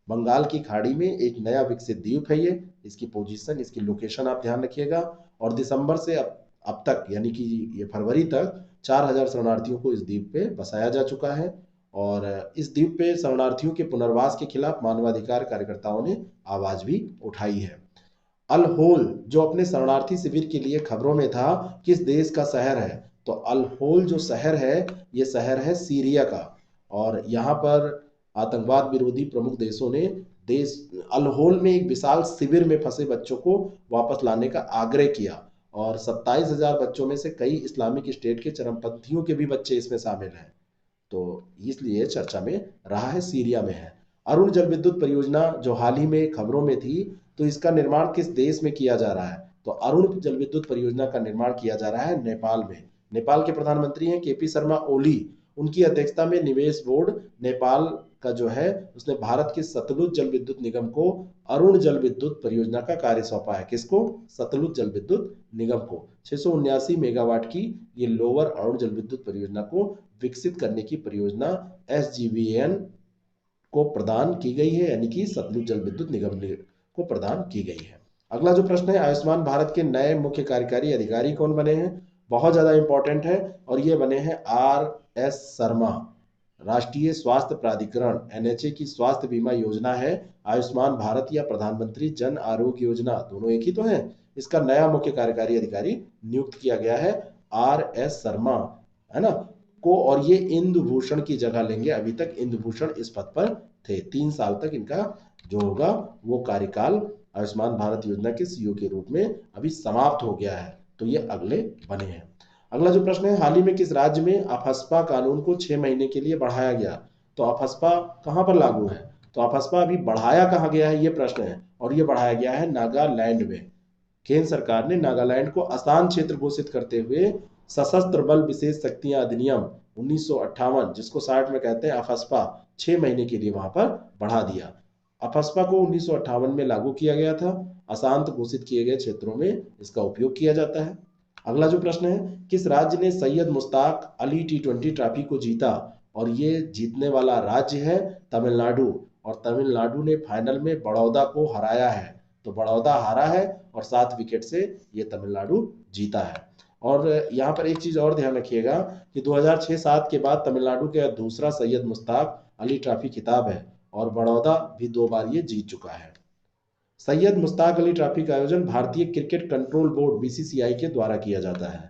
A: बंगाल की खाड़ी में एक नया विकसित द्वीप है ये। इसकी पोजीशन, इसकी लोकेशन आप ध्यान रखिएगा। और दिसंबर से अब तक, यानी कि ये फरवरी तक 4000 शरणार्थियों को इस द्वीप पे बसाया जा चुका है। और इस द्वीप पे शरणार्थियों के पुनर्वास के खिलाफ मानवाधिकार कार्यकर्ताओं ने आवाज भी उठाई है। अल होल जो अपने शरणार्थी शिविर के लिए खबरों में था, किस देश का शहर है? तो अल होल जो शहर है, ये शहर है सीरिया का। और यहाँ पर आतंकवाद विरोधी प्रमुख देशों ने देश अल होल में एक विशाल शिविर में फंसे बच्चों को वापस लाने का आग्रह किया। और 27,000 बच्चों में से कई इस्लामिक स्टेट के चरमपंथियों के भी बच्चे इसमें शामिल हैं। तो इसलिए चर्चा में रहा है, सीरिया में है। अरुण जल विद्युत परियोजना जो हाल ही में खबरों में थी, तो इसका निर्माण किस देश में किया जा रहा है? तो अरुण जल विद्युत परियोजना का निर्माण किया जा रहा है नेपाल में। नेपाल के प्रधानमंत्री हैं KP शर्मा ओली। उनकी अध्यक्षता में निवेश बोर्ड नेपाल का जो है उसने भारत के सतलुज जल विद्युत निगम को अरुण जल विद्युत परियोजना का कार्य सौंपा है। किसको? सतलुज जल विद्युत निगम को। 679 मेगावाट की ये लोअर अरुण जल विद्युत परियोजना को विकसित करने की परियोजना SJVN को प्रदान की गई है, यानी कि सतलुज जल विद्युत निगम को प्रदान की गई है। अगला जो प्रश्न है, आयुष्मान भारत के नए मुख्य कार्यकारी अधिकारी कौन बने हैं? बहुत ज्यादा इंपॉर्टेंट है, और ये बने हैं RS शर्मा। राष्ट्रीय स्वास्थ्य प्राधिकरण NHA की स्वास्थ्य बीमा योजना है आयुष्मान भारत या प्रधानमंत्री जन आरोग्य योजना, दोनों एक ही तो है। इसका नया मुख्य कार्यकारी अधिकारी नियुक्त किया गया है RS शर्मा, है ना को। और ये इंदु भूषण की जगह लेंगे। अभी तक इंदु भूषण इस पद पर थे। 3 साल तक इनका जो होगा वो कार्यकाल आयुष्मान भारत योजना के CEO के रूप में अभी समाप्त हो गया है। तो ये अगले बने हैं। अगला जो प्रश्न है, हाल ही में किस राज्य में अफस्पा कानून को 6 महीने के लिए बढ़ाया गया? तो अफस्पा कहां पर लागू है? तो अफस्पा अभी बढ़ाया कहां गया है, ये प्रश्न है। और ये बढ़ाया गया है नागालैंड में। केंद्र सरकार ने नागालैंड को आसान क्षेत्र घोषित करते हुए सशस्त्र बल विशेष शक्तियां अधिनियम 1958, जिसको 60 में कहते हैं अफस्पा, 6 महीने के लिए वहां पर बढ़ा दिया। अफस्पा को 1958 में लागू किया गया था। अशांत घोषित किए गए क्षेत्रों में इसका उपयोग किया जाता है। अगला जो प्रश्न है, किस राज्य ने सैयद मुश्ताक अली T20 ट्रॉफी को जीता? और ये जीतने वाला राज्य है तमिलनाडु। और तमिलनाडु ने फाइनल में बड़ौदा को हराया है। तो बड़ौदा हारा है और 7 विकेट से ये तमिलनाडु जीता है। और यहाँ पर एक चीज और ध्यान रखिएगा कि 2006-07 के बाद तमिलनाडु का दूसरा सैयद मुश्ताक अली ट्रॉफी खिताब है, और बड़ौदा भी 2 बार ये जीत चुका है। सैयद मुश्ताक अली ट्रॉफी का आयोजन भारतीय क्रिकेट कंट्रोल बोर्ड BCCI के द्वारा किया जाता है।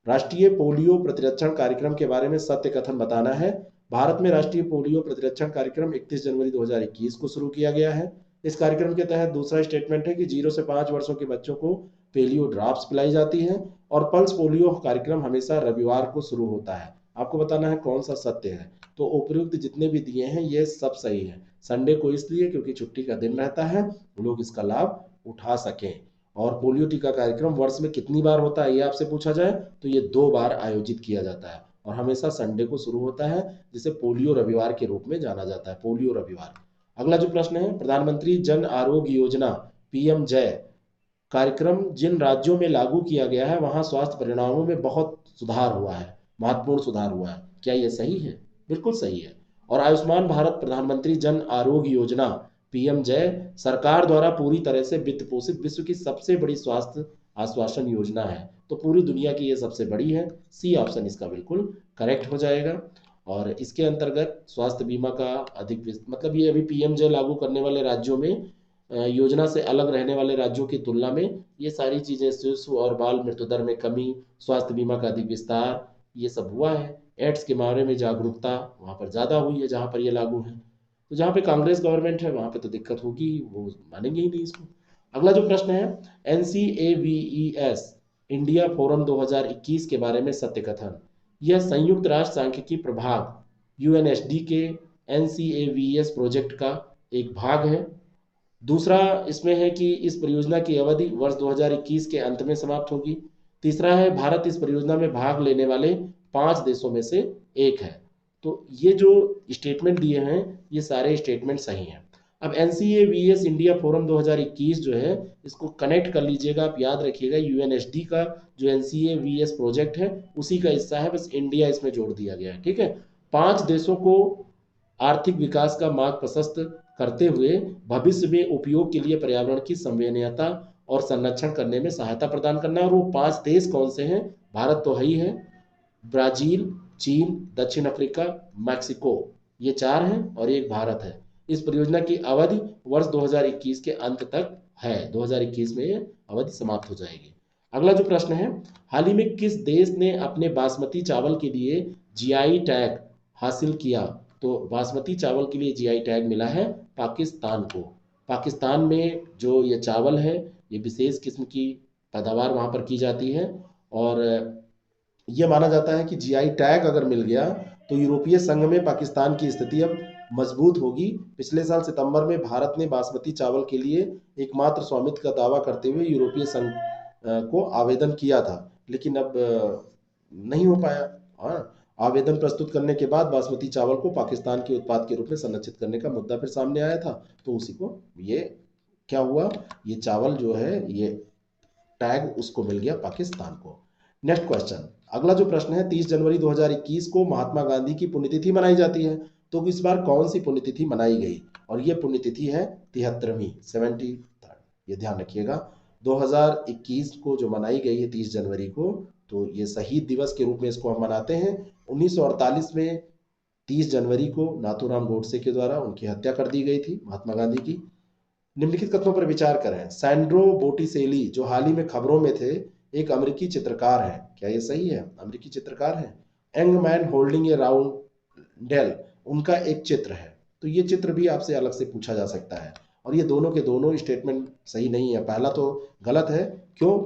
A: राष्ट्रीय पोलियो प्रतिरक्षण कार्यक्रम के बारे में सत्य कथन बताना है। भारत में राष्ट्रीय पोलियो प्रतिरक्षण कार्यक्रम 31 जनवरी 2021 को शुरू किया गया है। इस कार्यक्रम के तहत दूसरा स्टेटमेंट है कि 0 से 5 वर्षों के बच्चों को पोलियो ड्रॉप्स पिलाई जाती है। और पल्स पोलियो कार्यक्रम हमेशा रविवार को शुरू होता है। आपको बताना है कौन सा सत्य है। तो उपयुक्त जितने भी दिए हैं ये सब सही है। संडे को इसलिए क्योंकि छुट्टी का दिन रहता है, लोग इसका लाभ उठा सकें। और पोलियो टीका कार्यक्रम वर्ष में कितनी बार होता है ये आपसे पूछा जाए तो ये 2 बार आयोजित किया जाता है, और हमेशा संडे को शुरू होता है, जिसे पोलियो रविवार के रूप में जाना जाता है, पोलियो रविवार। अगला जो प्रश्न है, प्रधानमंत्री जन आरोग्य योजना PM जय कार्यक्रम जिन राज्यों में लागू किया गया है वहां स्वास्थ्य परिणामों में बहुत सुधार हुआ है, महत्वपूर्ण सुधार हुआ है। क्या यह सही है? बिल्कुल सही है। और आयुष्मान भारत प्रधानमंत्री जन आरोग्य योजना PM जय सरकार द्वारा पूरी तरह से वित्त पोषित विश्व की सबसे बड़ी स्वास्थ्य आश्वासन योजना है। तो पूरी दुनिया की ये सबसे बड़ी है। C ऑप्शन इसका बिल्कुल करेक्ट हो जाएगा। और इसके अंतर्गत स्वास्थ्य बीमा का अधिक मतलब ये अभी PM जय लागू करने वाले राज्यों में योजना से अलग रहने वाले राज्यों की तुलना में ये सारी चीजें, शिशु और बाल मृत्यु दर में कमी, स्वास्थ्य बीमा का अधिक विस्तार, ये सब हुआ है।
B: एड्स के बारे में जागरूकता वहाँ पर ज़्यादा हुई है जहाँ पर ये लागू है। तो जहाँ पे कांग्रेस गवर्नमेंट है वहाँ पे तो दिक्कत होगी, वो मानेंगे ही नहीं इसको। अगला जो प्रश्न है, NCAVES इंडिया फोरम 2021 के बारे में सत्य कथन। यह संयुक्त राष्ट्र सांख्यिकी प्रभाग UNSD के NCAVES प्रोजेक्ट का एक भाग है। दूसरा इसमें है कि इस परियोजना की अवधि वर्ष 2021 के अंत में समाप्त होगी। तीसरा है भारत इस परियोजना में भाग लेने वाले 5 देशों में से एक है। तो ये जो स्टेटमेंट दिए हैं ये सारे स्टेटमेंट सही हैं। अब NCAVES इंडिया फोरम 2021 जो है इसको कनेक्ट कर लीजिएगा, आप याद रखिएगा UNSD का जो NCAVES प्रोजेक्ट है उसी का हिस्सा है, बस इंडिया इसमें जोड़ दिया गया है। ठीक है, 5 देशों को आर्थिक विकास का मार्ग प्रशस्त करते हुए भविष्य में उपयोग के लिए पर्यावरण की संवेदनीयता और संरक्षण करने में सहायता प्रदान करना है। और वो 5 देश कौन से हैं? भारत तो है ही है, ब्राजील, चीन, दक्षिण अफ्रीका, मैक्सिको, ये 4 हैं और एक भारत है। इस परियोजना की अवधि वर्ष 2021 के अंत तक है, 2021 में ये अवधि समाप्त हो जाएगी। अगला जो प्रश्न है, हाल ही में किस देश ने अपने बासमती चावल के लिए जीआई टैग हासिल किया? तो बासमती चावल के लिए जीआई टैग मिला है पाकिस्तान को। पाकिस्तान में जो ये चावल है ये विशेष किस्म की पैदावार वहाँ पर की जाती है और ये माना जाता है कि जीआई टैग अगर मिल गया तो यूरोपीय संघ में पाकिस्तान की स्थिति अब मजबूत होगी। पिछले साल सितंबर में भारत ने बासमती चावल के लिए एकमात्र स्वामित्व का दावा करते हुए यूरोपीय संघ को आवेदन किया था, लेकिन अब नहीं हो पाया। हाँ, आवेदन प्रस्तुत करने के बाद बासमती चावल को पाकिस्तान के उत्पाद के रूप में संरक्षित करने का मुद्दा फिर सामने आया था, तो उसी को ये क्या हुआ, ये चावल जो है ये टैग उसको मिल गया पाकिस्तान को। नेक्स्ट क्वेश्चन, अगला जो प्रश्न है, 30 जनवरी 2021 को महात्मा गांधी की पुण्यतिथि मनाई जाती है, तो इस बार कौन सी पुण्यतिथि मनाई गई? और ये पुण्यतिथि है 73वीं, 73rd, ये ध्यान रखिएगा। 2021 को जो मनाई गई है 30 जनवरी को, तो ये शहीद दिवस के रूप में इसको हम मनाते हैं। 1948 में 30 जनवरी को नाथूराम गोडसे के द्वारा उनकी हत्या कर दी गई थी, महात्मा गांधी की। निम्नलिखित कथनों पर विचार करें। सैंड्रो बोटिसेली जो हाल ही में खबरों में थे एक अमेरिकी चित्रकार है, क्या ये सही है? अमेरिकी चित्रकार है। यंग मैन होल्डिंग ए राउंडेल उनका एक चित्र है, तो ये चित्र भी आपसे अलग से पूछा जा सकता है। और ये दोनों के दोनों स्टेटमेंट सही नहीं है। पहला तो गलत है। क्यों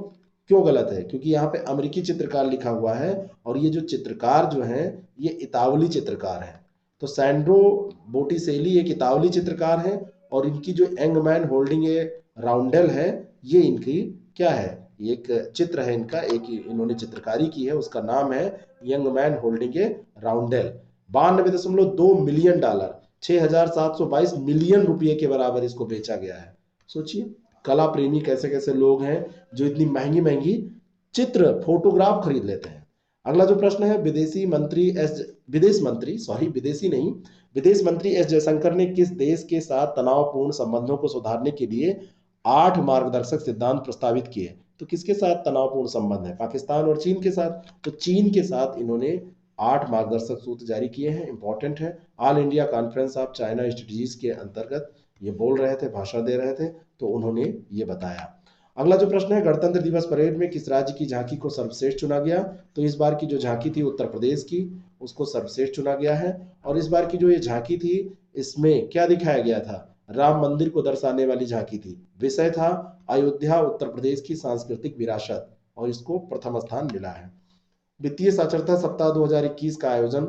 B: क्यों गलत है? क्योंकि यहाँ पे अमेरिकी चित्रकार लिखा हुआ है और ये जो चित्रकार जो है ये इतावली चित्रकार है। तो सैंड्रो बोटिसेली एक इतावली चित्रकार है और इनकी जो यंग मैन होल्डिंग ए राउंडेल है ये इनकी क्या है, एक चित्र है इनका, एक इन्होंने चित्रकारी की है, उसका नाम है young man holding a roundel. 92.2 million dollar, 6,722 million रुपये के बराबर इसको बेचा गया है। सोचिए कला प्रेमी कैसे कैसे लोग हैं जो इतनी महंगी महंगी चित्र फोटोग्राफ खरीद लेते हैं। अगला जो प्रश्न है, विदेश मंत्री एस जयशंकर ने किस देश के साथ तनावपूर्ण संबंधों को सुधारने के लिए 8 मार्गदर्शक सिद्धांत प्रस्तावित किए? तो किसके साथ तनावपूर्ण संबंध है? पाकिस्तान और चीन के साथ। तो चीन के साथ इन्होंने 8 मार्गदर्शक सूत्र जारी किए हैं, इंपॉर्टेंट है। All India conference of China strategies के अंतर्गत ये बोल रहे थे, भाषण दे रहे थे, तो उन्होंने ये बताया। अगला जो प्रश्न है, गणतंत्र दिवस परेड में किस राज्य की झांकी को सर्वश्रेष्ठ चुना गया? तो इस बार की जो झांकी थी उत्तर प्रदेश की, उसको सर्वश्रेष्ठ चुना गया है। और इस बार की जो ये झांकी थी इसमें क्या दिखाया गया था? राम मंदिर को दर्शाने वाली झांकी थी। विषय था अयोध्या उत्तर प्रदेश की सांस्कृतिक विरासत और इसको प्रथम स्थान मिला है। वित्तीय साक्षरता सप्ताह 2021 का आयोजन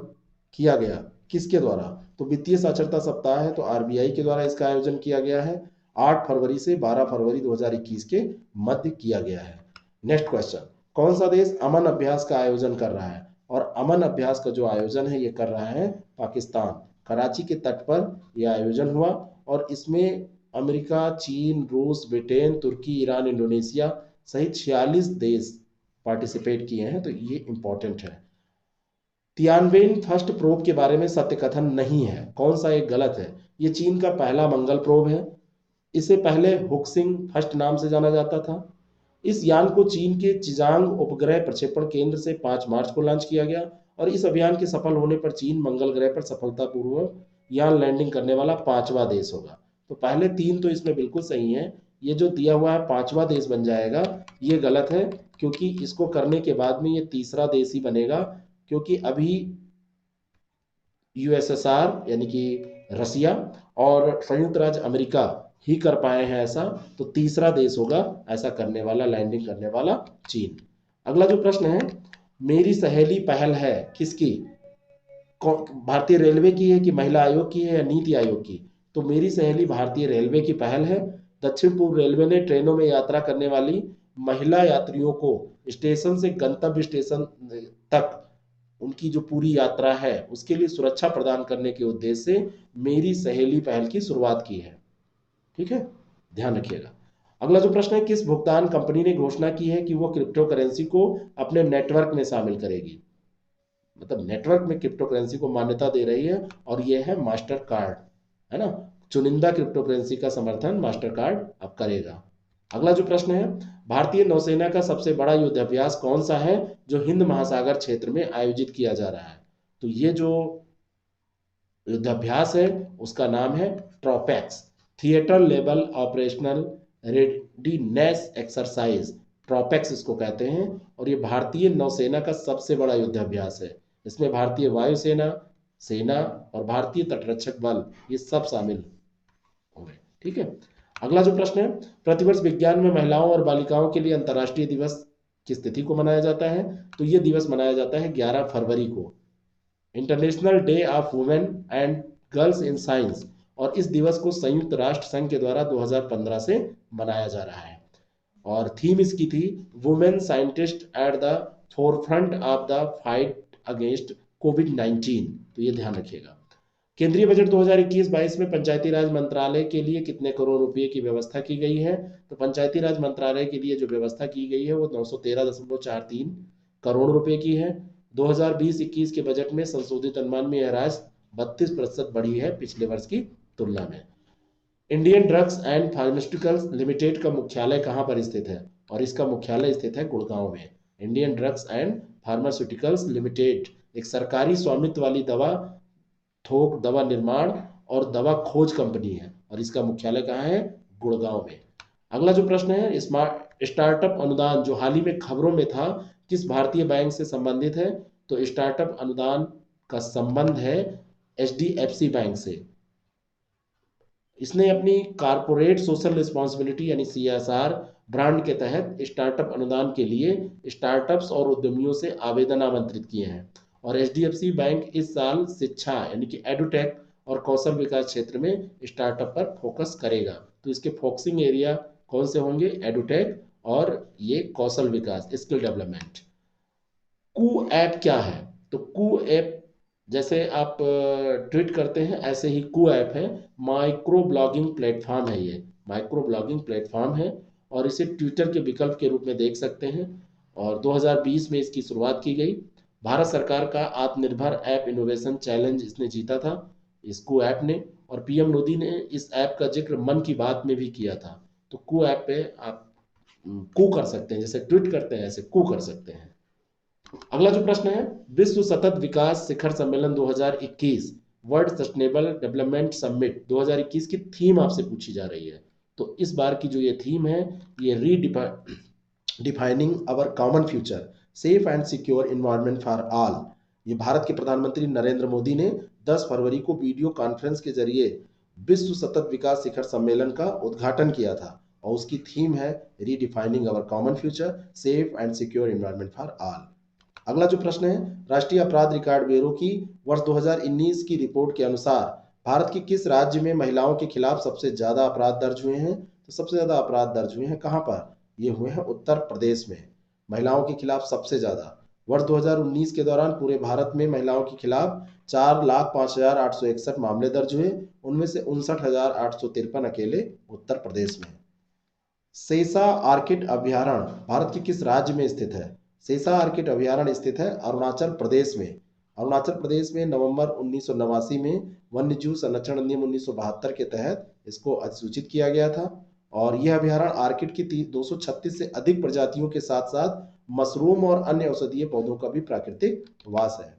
B: किया गया किसके द्वारा? तो वित्तीय साक्षरता सप्ताह है तो आरबीआई के द्वारा इसका आयोजन किया गया है। 8 फरवरी से 12 फरवरी 2021 के मध्य किया गया है। नेक्स्ट क्वेश्चन, कौन सा देश अमन अभ्यास का आयोजन कर रहा है? और अमन अभ्यास का जो आयोजन है ये कर रहा है पाकिस्तान। कराची के तट पर यह आयोजन हुआ और इसमें अमेरिका, चीन, रूस, ब्रिटेन, तुर्की, ईरान, इंडोनेशिया सहित 46 देश पार्टिसिपेट किए हैं, तो ये इंपॉर्टेंट है। तियानवेन फर्स्ट प्रोब के बारे में सत्य कथन नहीं है, कौन सा एक गलत है? ये चीन का पहला मंगल प्रोब है। इसे पहले हुक्सिंग फर्स्ट नाम से जाना जाता था। इस यान को चीन के चिजांग उपग्रह प्रक्षेपण केंद्र से 5 मार्च को लॉन्च किया गया और इस अभियान के सफल होने पर चीन मंगल ग्रह पर सफलतापूर्वक यान लैंडिंग करने वाला 5वां देश होगा। तो पहले 3 तो इसमें बिल्कुल सही है, ये जो दिया हुआ है 5वां देश बन जाएगा ये गलत है, क्योंकि इसको करने के बाद में ये तीसरा देश ही बनेगा, क्योंकि अभी यूएसएसआर यानी कि रसिया और संयुक्त राज्य अमेरिका ही कर पाए हैं ऐसा, तो तीसरा देश होगा ऐसा करने वाला, लैंडिंग करने वाला, चीन। अगला जो प्रश्न है, मेरी सहेली पहल है किसकी? भारतीय रेलवे की है कि महिला आयोग की है या नीति आयोग की? तो मेरी सहेली भारतीय रेलवे की पहल है। दक्षिण पूर्व रेलवे ने ट्रेनों में यात्रा करने वाली महिला यात्रियों को स्टेशन से गंतव्य स्टेशन तक उनकी जो पूरी यात्रा है उसके लिए सुरक्षा प्रदान करने के उद्देश्य से मेरी सहेली पहल की शुरुआत की है। ठीक है, ध्यान रखिएगा। अगला जो प्रश्न है, किस भुगतान कंपनी ने घोषणा की है कि वो क्रिप्टो करेंसी को अपने नेटवर्क में शामिल करेगी? मतलब नेटवर्क में क्रिप्टो करेंसी को मान्यता दे रही है, और ये है मास्टर कार्ड, है ना। चुनिंदा क्रिप्टो करेंसी का समर्थन मास्टर कार्ड अब करेगा। अगला जो प्रश्न है, भारतीय नौसेना का सबसे बड़ा युद्धाभ्यास कौन सा है जो हिंद महासागर क्षेत्र में आयोजित किया जा रहा है? तो ये जो युद्धाभ्यास है उसका नाम है TROPEX, theatre level operational readiness exercise, TROPEX इसको कहते हैं। और ये भारतीय नौसेना का सबसे बड़ा युद्धाभ्यास है। इसमें भारतीय वायुसेना, सेना और भारतीय तटरक्षक बल ये सब शामिल होंगे। ठीक है, अगला जो प्रश्न है, प्रतिवर्ष विज्ञान में महिलाओं और बालिकाओं के लिए अंतर्राष्ट्रीय दिवस किस तिथि को मनाया जाता है? तो ये दिवस मनाया जाता है 11 फरवरी को, international day of women and girls in science. और इस दिवस को संयुक्त राष्ट्र संघ के द्वारा 2015 से मनाया जा रहा है। और थीम इसकी थी women scientist at the forefront of the fight against कोविड-19। तो ये ध्यान रखिएगा। केंद्रीय बजट 2021-22 में पंचायती राज मंत्रालय के लिए कितने करोड़ रुपए की व्यवस्था की गई है? तो पंचायती राज मंत्रालय के लिए जो व्यवस्था की गई है वो 913.43 करोड़ रुपए की है। 2020-21 के बजट में संशोधित अनुमान में यह राशि 32% बढ़ी है पिछले वर्ष की तुलना में। Indian drugs and pharmaceuticals limited का मुख्यालय कहाँ पर स्थित है? और इसका मुख्यालय स्थित है गुड़गांव में। Indian drugs and pharmaceuticals limited एक सरकारी स्वामित्व वाली दवा थोक दवा निर्माण और दवा खोज कंपनी है, और इसका मुख्यालय कहाँ है? गुड़गांव में। अगला जो प्रश्न है, स्टार्टअप अनुदान जो हाल ही में खबरों में था किस भारतीय बैंक से संबंधित है? तो स्टार्टअप अनुदान का संबंध है एचडीएफसी बैंक से। इसने अपनी कारपोरेट सोशल रिस्पॉन्सिबिलिटी यानी सीएसआर ब्रांड के तहत स्टार्टअप अनुदान के लिए स्टार्टअप्स और उद्यमियों से आवेदन आमंत्रित किए हैं। और एचडीएफसी बैंक इस साल शिक्षा यानी कि एडुटेक और कौशल विकास क्षेत्र में स्टार्टअप पर फोकस करेगा। तो इसके फोकसिंग एरिया कौन से होंगे? एडुटेक और ये कौशल विकास, स्किल डेवलपमेंट। कू ऐप क्या है? तो कू ऐप जैसे आप ट्वीट करते हैं ऐसे ही कू ऐप है, माइक्रो ब्लॉगिंग प्लेटफॉर्म है। ये माइक्रो ब्लॉगिंग प्लेटफॉर्म है और इसे ट्विटर के विकल्प के रूप में देख सकते हैं। और 2020 में इसकी शुरुआत की गई। भारत सरकार का आत्मनिर्भर ऐप इनोवेशन चैलेंज इसने जीता था, इस कू ऐप ने। और पीएम मोदी ने इस ऐप का जिक्र मन की बात में भी किया था। तो कू ऐप पे आप कू कर सकते हैं, जैसे ट्वीट करते हैं ऐसे कू कर सकते हैं। अगला जो प्रश्न है, विश्व सतत विकास शिखर सम्मेलन 2021 वर्ल्ड सस्टेनेबल डेवलपमेंट समिट 2021 की थीम आपसे पूछी जा रही है। तो इस बार की जो ये थीम है, ये
A: defining our common future, safe and secure environment for all. ये भारत के प्रधानमंत्री नरेंद्र मोदी ने 10 फरवरी को वीडियो कॉन्फ्रेंस के जरिए विश्व सतत विकास शिखर सम्मेलन का उद्घाटन किया था, और उसकी थीम है redefining our common future, safe and secure environment for all. अगला जो प्रश्न है, राष्ट्रीय अपराध रिकॉर्ड ब्यूरो की वर्ष 2019 की रिपोर्ट के अनुसार भारत के किस राज्य में महिलाओं के खिलाफ सबसे ज्यादा अपराध दर्ज हुए हैं? तो सबसे ज्यादा अपराध दर्ज हुए हैं कहां पर? ये हुए हैं उत्तर प्रदेश में, महिलाओं के खिलाफ सबसे ज्यादा। वर्ष 2019 के दौरान पूरे भारत में महिलाओं के खिलाफ 4,05,861 मामले दर्ज हुए, उनमें से 59,853 अकेले उत्तर प्रदेश में। सेसा आर्किड अभ्यारण्य भारत के किस राज्य में स्थित है? सेसा आर्किड अभ्यारण्य स्थित है अरुणाचल प्रदेश में। अरुणाचल प्रदेश में नवंबर 1989 में वन्य जीव संरक्षण अधिनियम 1972 के तहत इसको अधिसूचित किया गया था। और यह अभ्यारण्य आर्किड की 236 से अधिक प्रजातियों के साथ साथ मशरूम और अन्य औषधीय पौधों का भी प्राकृतिक वास है।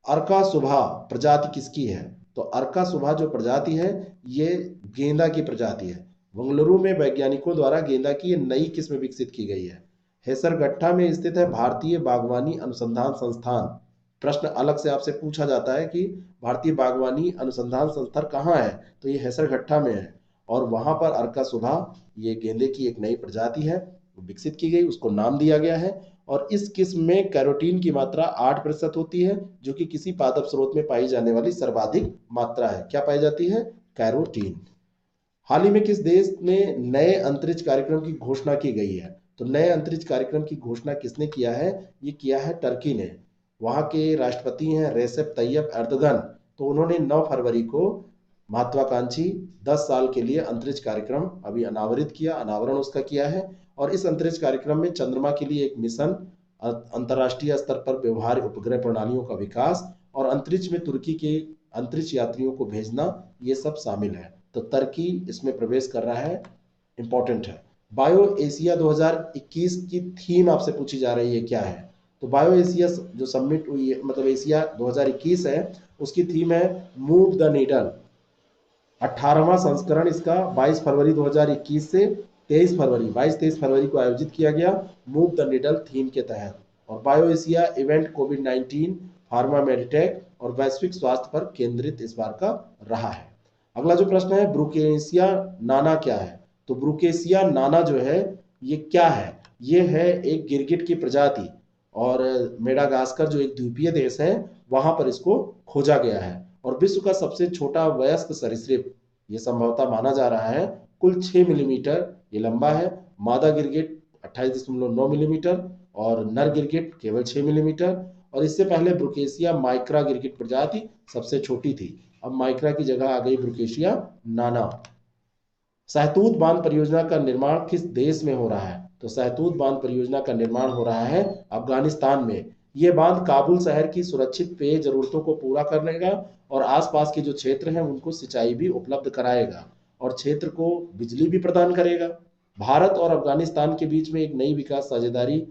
A: अर्का सुभा प्रजाति किसकी है? तो अर्का सुभा जो प्रजाति है ये गेंदा की प्रजाति है। बंगलुरु में वैज्ञानिकों द्वारा गेंदा की ये नई किस्म विकसित की गई है। हेसरगट्टा में स्थित है भारतीय बागवानी अनुसंधान संस्थान,
B: प्रश्न अलग से आपसे पूछा जाता है कि भारतीय बागवानी अनुसंधान संस्थान कहाँ है, तो ये हैसरघट्टा में है। और वहाँ पर अर्का सुधा, ये गेंदे की एक नई प्रजाति है, विकसित की गई, उसको नाम दिया गया है। और इस किस्म में कैरोटीन की मात्रा 8% होती है, जो कि किसी पादप स्रोत में पाई जाने वाली सर्वाधिक मात्रा है। क्या पाई जाती है? कैरोटीन। हाल ही में किस देश में नए अंतरिक्ष कार्यक्रम की घोषणा की गई है? तो नए अंतरिक्ष कार्यक्रम की घोषणा किसने किया है? ये किया है टर्की ने। वहाँ के राष्ट्रपति हैं रेसेप तैयब एर्दोगन। तो उन्होंने 9 फरवरी को महत्वाकांक्षी 10 साल के लिए अंतरिक्ष कार्यक्रम अभी अनावरण उसका किया है। और इस अंतरिक्ष कार्यक्रम में चंद्रमा के लिए एक मिशन, अंतर्राष्ट्रीय स्तर पर व्यवहार्य उपग्रह प्रणालियों का विकास और अंतरिक्ष में तुर्की के अंतरिक्ष यात्रियों को भेजना, ये सब शामिल है। तो तुर्की इसमें प्रवेश कर रहा है, इंपॉर्टेंट है। बायो एशिया 2021 की थीम आपसे पूछी जा रही है, क्या है? तो बायो एशिया जो समिट हुई है, मतलब एशिया 2021 है, उसकी थीम है मूव द नीडल। 18वां संस्करण इसका 22 फरवरी 2021 से 22-23 फरवरी को आयोजित किया गया, मूव द निडल थीम के तहत। और बायो एशिया इवेंट कोविड-19, फार्मा मेडिटेक और वैश्विक स्वास्थ्य पर केंद्रित इस बार का रहा है। अगला जो प्रश्न है, ब्रुकेशिया नाना क्या है? तो ब्रुकेशिया नाना जो है, ये क्या है? ये है एक गिरगिट की प्रजाति, और मेडागास्कर जो एक द्वीपीय देश है, वहां पर इसको खोजा गया है। और विश्व का सबसे छोटा वयस्क सरीसृप, ये संभवतः माना जा रहा है, कुल 6 मिलीमीटर ये लंबा है। मादा गिरगिट 28.9 मिलीमीटर और नर गिरगिट केवल 6 मिलीमीटर। और इससे पहले ब्रुकेशिया माइक्रा गिरगिट प्रजाति सबसे छोटी थी। अब माइक्रा की जगह आ गई ब्रुकेशिया नाना। सहतूत बांध परियोजना का निर्माण किस देश में हो रहा है? तो सहतूत बांध परियोजना का निर्माण हो रहा है अफगानिस्तान में। ये बांध काबुल शहर की सुरक्षित पेय जरूरतों को पूरा करेगा और आसपास के जो क्षेत्र हैं उनको सिंचाई भी उपलब्ध कराएगा और क्षेत्र को बिजली भी प्रदान करेगा। भारत और अफगानिस्तान के बीच में एक नई विकास साझेदारी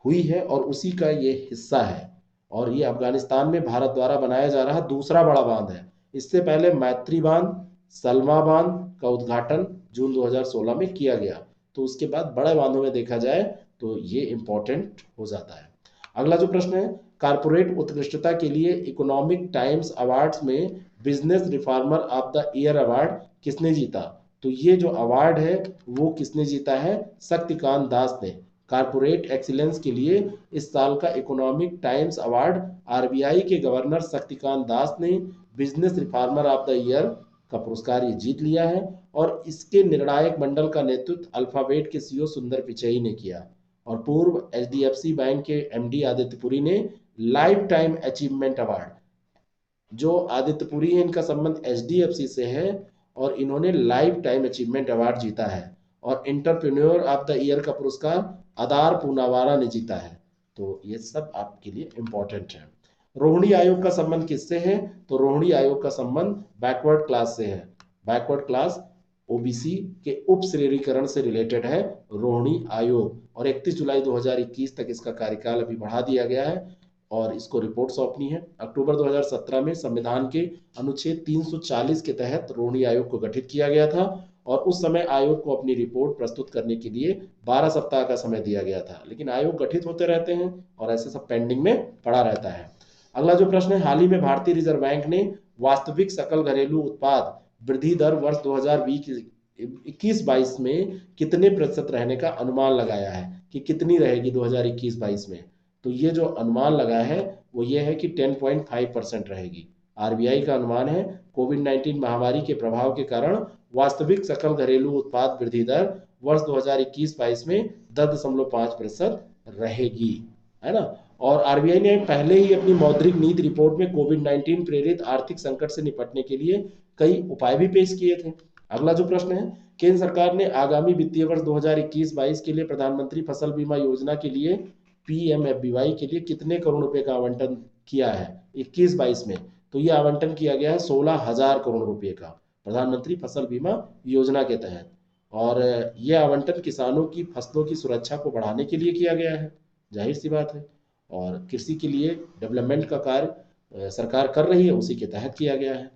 B: हुई है और उसी का ये हिस्सा है। और ये अफगानिस्तान में भारत द्वारा बनाया जा रहा दूसरा बड़ा बांध है। इससे पहले मैत्री बांध, सलमा बांध का उद्घाटन जून 2016 में किया गया। तो उसके बाद बड़े बांधों में देखा जाए तो ये इंपॉर्टेंट हो जाता है। अगला जो प्रश्न है, कारपोरेट उत्कृष्टता के लिए इकोनॉमिक टाइम्स अवार्ड्स में business reformer of the year award किसने जीता? तो ये जो अवार्ड है वो किसने जीता है? शक्तिकांत दास ने। कारपोरेट एक्सीलेंस के लिए इस साल का इकोनॉमिक टाइम्स अवार्ड आरबीआई के गवर्नर शक्तिकांत दास ने business reformer of the year का पुरस्कार ये जीत लिया है। और इसके निर्णायक मंडल का नेतृत्व अल्फाबेट के सीईओ सुंदर पिचई ने किया और पूर्व एचडीएफसी बैंक के एमडी आदित्य पुरी ने लाइफ टाइम अचीवमेंट अवार्ड, जो आदित्य पुरी है इनका संबंध एचडीएफसी से है और इन्होंने लाइफ टाइम अचीवमेंट अवार्ड जीता है। और एंटरप्रेन्योर ऑफ द ईयर का पुरस्कार अदार पूनावाला ने जीता है। तो ये सब आपके लिए इंपॉर्टेंट है। रोहिणी आयोग का संबंध किससे है? तो रोहिणी आयोग का संबंध बैकवर्ड क्लास से है। बैकवर्ड क्लास ओबीसी के उप श्रेणीकरण से रिलेटेड है रोहिणी आयोग। और 31 जुलाई 2021 तक इसका कार्यकाल अभी बढ़ा दिया गया है और इसको रिपोर्ट सौंपनी है। अक्टूबर 2017 में संविधान के अनुच्छेद 340 के तहत रोहिणी आयोग को गठित किया गया था और उस समय आयोग को अपनी रिपोर्ट प्रस्तुत करने के लिए 12 सप्ताह का समय दिया गया था। लेकिन आयोग गठित होते रहते हैं और ऐसे सब पेंडिंग में पड़ा रहता है। अगला जो प्रश्न है, हाल ही में भारतीय रिजर्व बैंक ने वास्तविक सकल घरेलू उत्पाद वृद्धि दर वर्ष 2021-22 में कितने प्रतिशत रहने का अनुमान लगाया है कि कितनी रहेगी 2021-22 में? तो ये जो अनुमान लगा है वो ये है कि 10.5% रहेगी। आरबीआई का अनुमान है कोविड-19 महामारी के प्रभाव के कारण वास्तविक सकल घरेलू उत्पाद वृद्धि दर वर्ष 2021-22 में 10.5% रहेगी, है ना। और आरबीआई ने पहले ही अपनी मौद्रिक नीति रिपोर्ट में कोविड-19 प्रेरित आर्थिक संकट से निपटने के लिए कई उपाय भी पेश किए थे। अगला जो प्रश्न है, केंद्र सरकार ने आगामी वित्तीय वर्ष 2021-22 के लिए प्रधानमंत्री फसल बीमा योजना के लिए पीएमएफबीवाई के लिए कितने करोड़ रुपए का आवंटन किया है 21-22 में? तो ये आवंटन किया गया है 16,000 करोड़ रुपए का प्रधानमंत्री फसल बीमा योजना के तहत। और ये आवंटन किसानों की फसलों की सुरक्षा को बढ़ाने के लिए किया गया है, जाहिर सी बात है। और कृषि के लिए डेवलपमेंट का कार्य सरकार कर रही है, उसी के तहत किया गया है।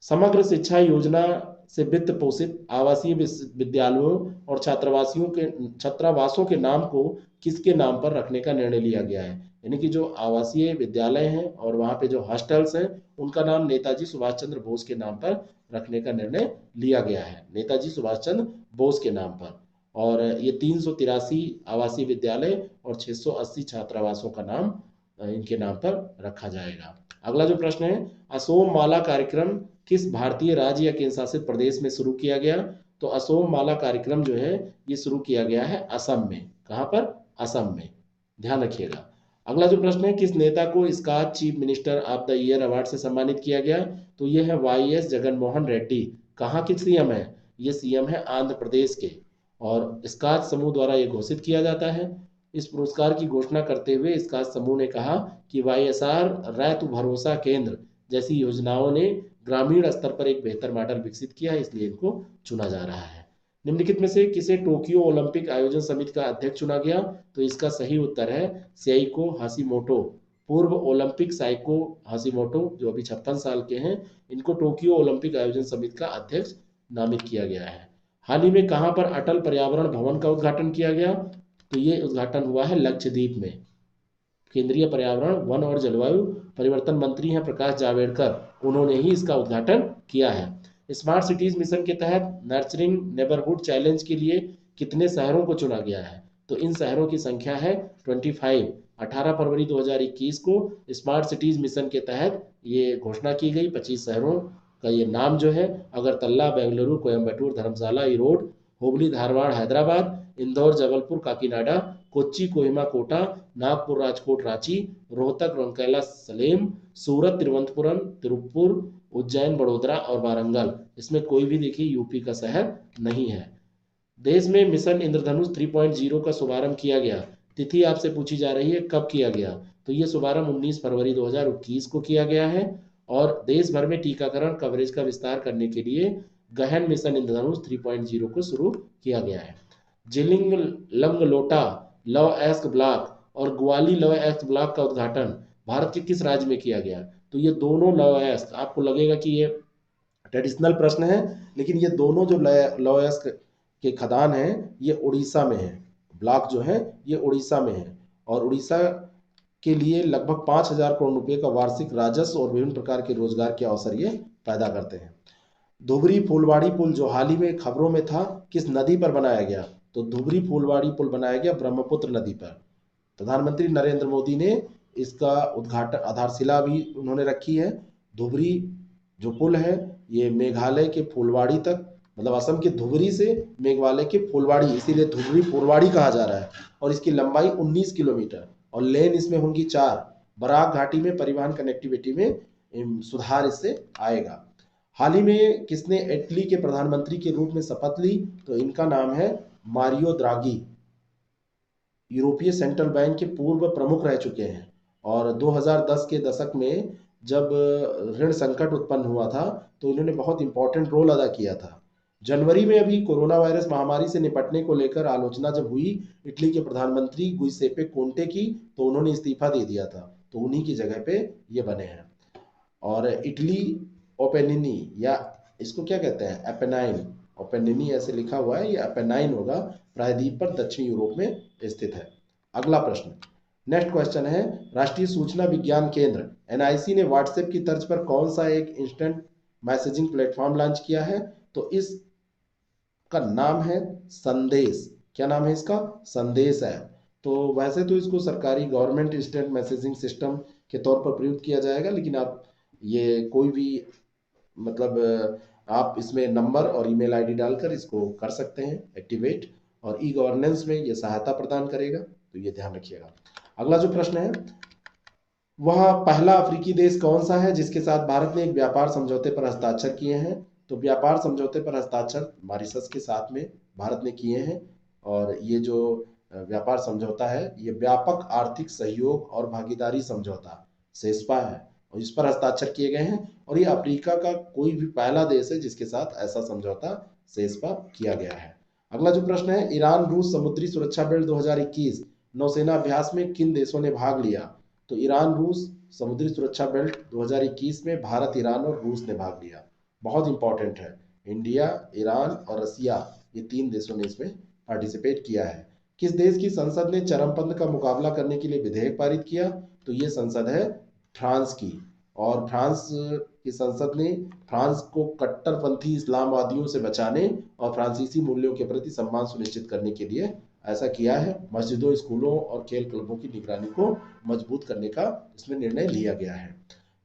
B: समग्र शिक्षा योजना से वित्त पोषित आवासीय विद्यालयों और छात्रावासों के नाम को किसके नाम पर रखने का निर्णय लिया गया है? यानी कि जो आवासीय विद्यालय हैं और वहाँ पे जो हॉस्टल्स हैं उनका नाम नेताजी सुभाष चंद्र बोस के नाम पर रखने का निर्णय लिया गया है, नेताजी सुभाष चंद्र बोस के नाम पर। और ये 383 आवासीय विद्यालय और 680 छात्रावासों का नाम इनके नाम पर रखा जाएगा। अगला जो प्रश्न है, असोम माला कार्यक्रम किस भारतीय राज्य या केंद्र शासित प्रदेश में शुरू किया गया? तो असोम माला कार्यक्रम जो है ये शुरू किया गया है असम में। कहाँ पर? असम में, ध्यान रखिएगा। अगला जो प्रश्न है, किस नेता को Skoch chief minister of the year award से सम्मानित किया गया? तो ये है वाई.एस. जगनमोहन रेड्डी। कहाँ के सीएम है? ये सीएम है आंध्र प्रदेश के, और स्कॉच समूह द्वारा ये घोषित किया जाता है। इस पुरस्कार की घोषणा करते हुए स्कॉच समूह ने कहा कि वाईएसआर रैत भरोसा केंद्र जैसी योजनाओं ने ग्रामीण स्तर पर एक बेहतर मॉडल विकसित किया है, इसलिए इनको चुना जा रहा है। निम्नलिखित में से किसे टोक्यो ओलंपिक आयोजन समिति का अध्यक्ष चुना गया? तो इसका सही उत्तर है सेइको हाशिमोटो। पूर्व ओलंपिक साइको हाशिमोटो जो अभी 56 साल के हैं, इनको टोक्यो ओलंपिक आयोजन समिति का अध्यक्ष नामित किया गया है। हाल ही में कहां पर अटल पर्यावरण भवन का उद्घाटन किया गया? तो ये उद्घाटन हुआ है लक्षद्वीप में। केंद्रीय पर्यावरण वन और जलवायु परिवर्तन मंत्री हैं प्रकाश जावड़ेकर, उन्होंने ही इसका उद्घाटन किया है। स्मार्ट सिटीज मिशन के तहत नर्चरिंग नेबरहुड चैलेंज के लिए कितने शहरों को चुना गया है? तो इन शहरों की संख्या है 25। 18 फरवरी 2021 को स्मार्ट सिटीज मिशन के तहत ये घोषणा की गई। 25 शहरों का ये नाम जो है अगरतला, बेंगलुरु, कोयम्बटूर, धर्मशाला, ईरोड, हुबली, धारवाड़, हैदराबाद, इंदौर, जबलपुर, काकीनाडा, कोच्चि, कोहिमा, कोटा, नागपुर, राजकोट, रांची, रोहतक, रौरकेला, सलेम, सूरत, तिरुवनंतपुरम, तिरुपुर, उज्जैन, बड़ोदरा और वारंगल। इसमें कोई भी देखिए यूपी का शहर नहीं है। देश में मिशन इंद्रधनुष 3.0 का शुभारंभ किया गया। तिथि आपसे पूछी जा रही है कब किया गया? तो ये शुभारंभ 19 फरवरी 2021 को किया गया है। और देश भर में टीकाकरण कवरेज का विस्तार करने के लिए गहन मिशन इंद्रधनुष 3.0 को शुरू किया गया है। जिलिंग लंगलोटा लव एस्क ब्लॉक और ग्वाली लव एस्क ब्लॉक का उद्घाटन भारत के किस राज्य में किया गया? तो ये दोनों लव एस्क, आपको लगेगा कि ये ट्रेडिशनल प्रश्न है, लेकिन ये दोनों जो लव एस्क के खदान हैं ये उड़ीसा में है। ब्लॉक जो है ये उड़ीसा में है, और उड़ीसा के लिए लगभग 5,000 करोड़ रुपए का वार्षिक राजस्व और विभिन्न प्रकार के रोजगार के अवसर ये पैदा करते हैं। धुबरी फुलवाड़ी पुल जो हाल ही में खबरों में था, किस नदी पर बनाया गया? तो धुबरी फुलवाड़ी पुल बनाया गया ब्रह्मपुत्र नदी पर। प्रधानमंत्री नरेंद्र मोदी ने इसका उद्घाटन, आधारशिला भी उन्होंने रखी है। धुबरी जो पुल है ये मेघालय के फुलवाड़ी तक, मतलब असम के धुबरी से मेघालय के फुलवाड़ी, इसीलिए धुबरी फुलवाड़ी कहा जा रहा है। और इसकी लंबाई 19 किलोमीटर और लेन इसमें होंगी 4। बराक घाटी में परिवहन कनेक्टिविटी में सुधार इससे आएगा। हाल ही में किसने इटली के प्रधानमंत्री के रूप में शपथ ली? तो इनका नाम है मारियो द्रागी। यूरोपीय सेंट्रल बैंक के पूर्व प्रमुख रह चुके हैं, और 2010 के दशक में जब ऋण संकट उत्पन्न हुआ था तो इन्होंने बहुत इंपॉर्टेंट रोल अदा किया था। जनवरी में अभी कोरोना वायरस महामारी से निपटने को लेकर आलोचना जब हुई इटली के प्रधानमंत्री गुइसेपे कोंटे की, तो उन्होंने इस्तीफा दे दिया था, तो उन्हीं की जगह पे ये बने हैं। और इटली ओपेनिनी, या इसको क्या कहते हैं, एपेनाइन, ओपेनिनी ऐसे लिखा हुआ है, ये एपेनाइन होगा, प्रायद्वीप पर दक्षिण यूरोप में स्थित है। अगला प्रश्न, नेक्स्ट क्वेश्चन है, राष्ट्रीय सूचना विज्ञान केंद्र एनआईसी ने व्हाट्सएप की तर्ज पर कौन सा एक इंस्टेंट मैसेजिंग प्लेटफॉर्म लॉन्च किया है? तो इसका नाम है संदेश। क्या नाम है इसका? संदेश है। तो वैसे तो इसको सरकारी गवर्नमेंट इंस्टेंट मैसेजिंग सिस्टम के तौर पर प्रयुक्त किया जाएगा, लेकिन आप ये कोई भी मतलब आप इसमें नंबर और ईमेल आईडी डालकर इसको कर सकते हैं एक्टिवेट, और ई गवर्नेंस में ये सहायता प्रदान करेगा, तो ये ध्यान रखिएगा। अगला जो प्रश्न है, वह पहला अफ्रीकी देश कौन सा है जिसके साथ भारत ने एक व्यापार समझौते पर हस्ताक्षर किए हैं? तो व्यापार समझौते पर हस्ताक्षर मॉरिशस के साथ में भारत ने किए हैं, और ये जो व्यापार समझौता है ये व्यापक आर्थिक सहयोग और भागीदारी समझौता सेस्पा है, और इस पर हस्ताक्षर किए गए हैं, और ये अफ्रीका का कोई भी पहला देश है जिसके साथ ऐसा समझौता सेस्पा किया गया है। अगला जो प्रश्न है, ईरान रूस समुद्री सुरक्षा बेल्ट 2021 नौसेना अभ्यास में किन देशों ने भाग लिया? तो ईरान रूस समुद्री सुरक्षा बेल्ट 2021 में भारत, ईरान और रूस ने भाग लिया। बहुत इंपॉर्टेंट है, इंडिया, ईरान और रसिया, ये 3 देशों ने इसमें पार्टिसिपेट किया है। किस देश की संसद ने चरमपंथ का मुकाबला करने के लिए विधेयक पारित किया? तो ये संसद है फ्रांस की। और फ्रांस की संसद ने फ्रांस को कट्टरपंथी इस्लामवादियों से बचाने और फ्रांसीसी मूल्यों के प्रति सम्मान सुनिश्चित करने के लिए ऐसा किया है। मस्जिदों, स्कूलों और खेल क्लबों की निगरानी को मजबूत करने का इसमें निर्णय लिया गया है।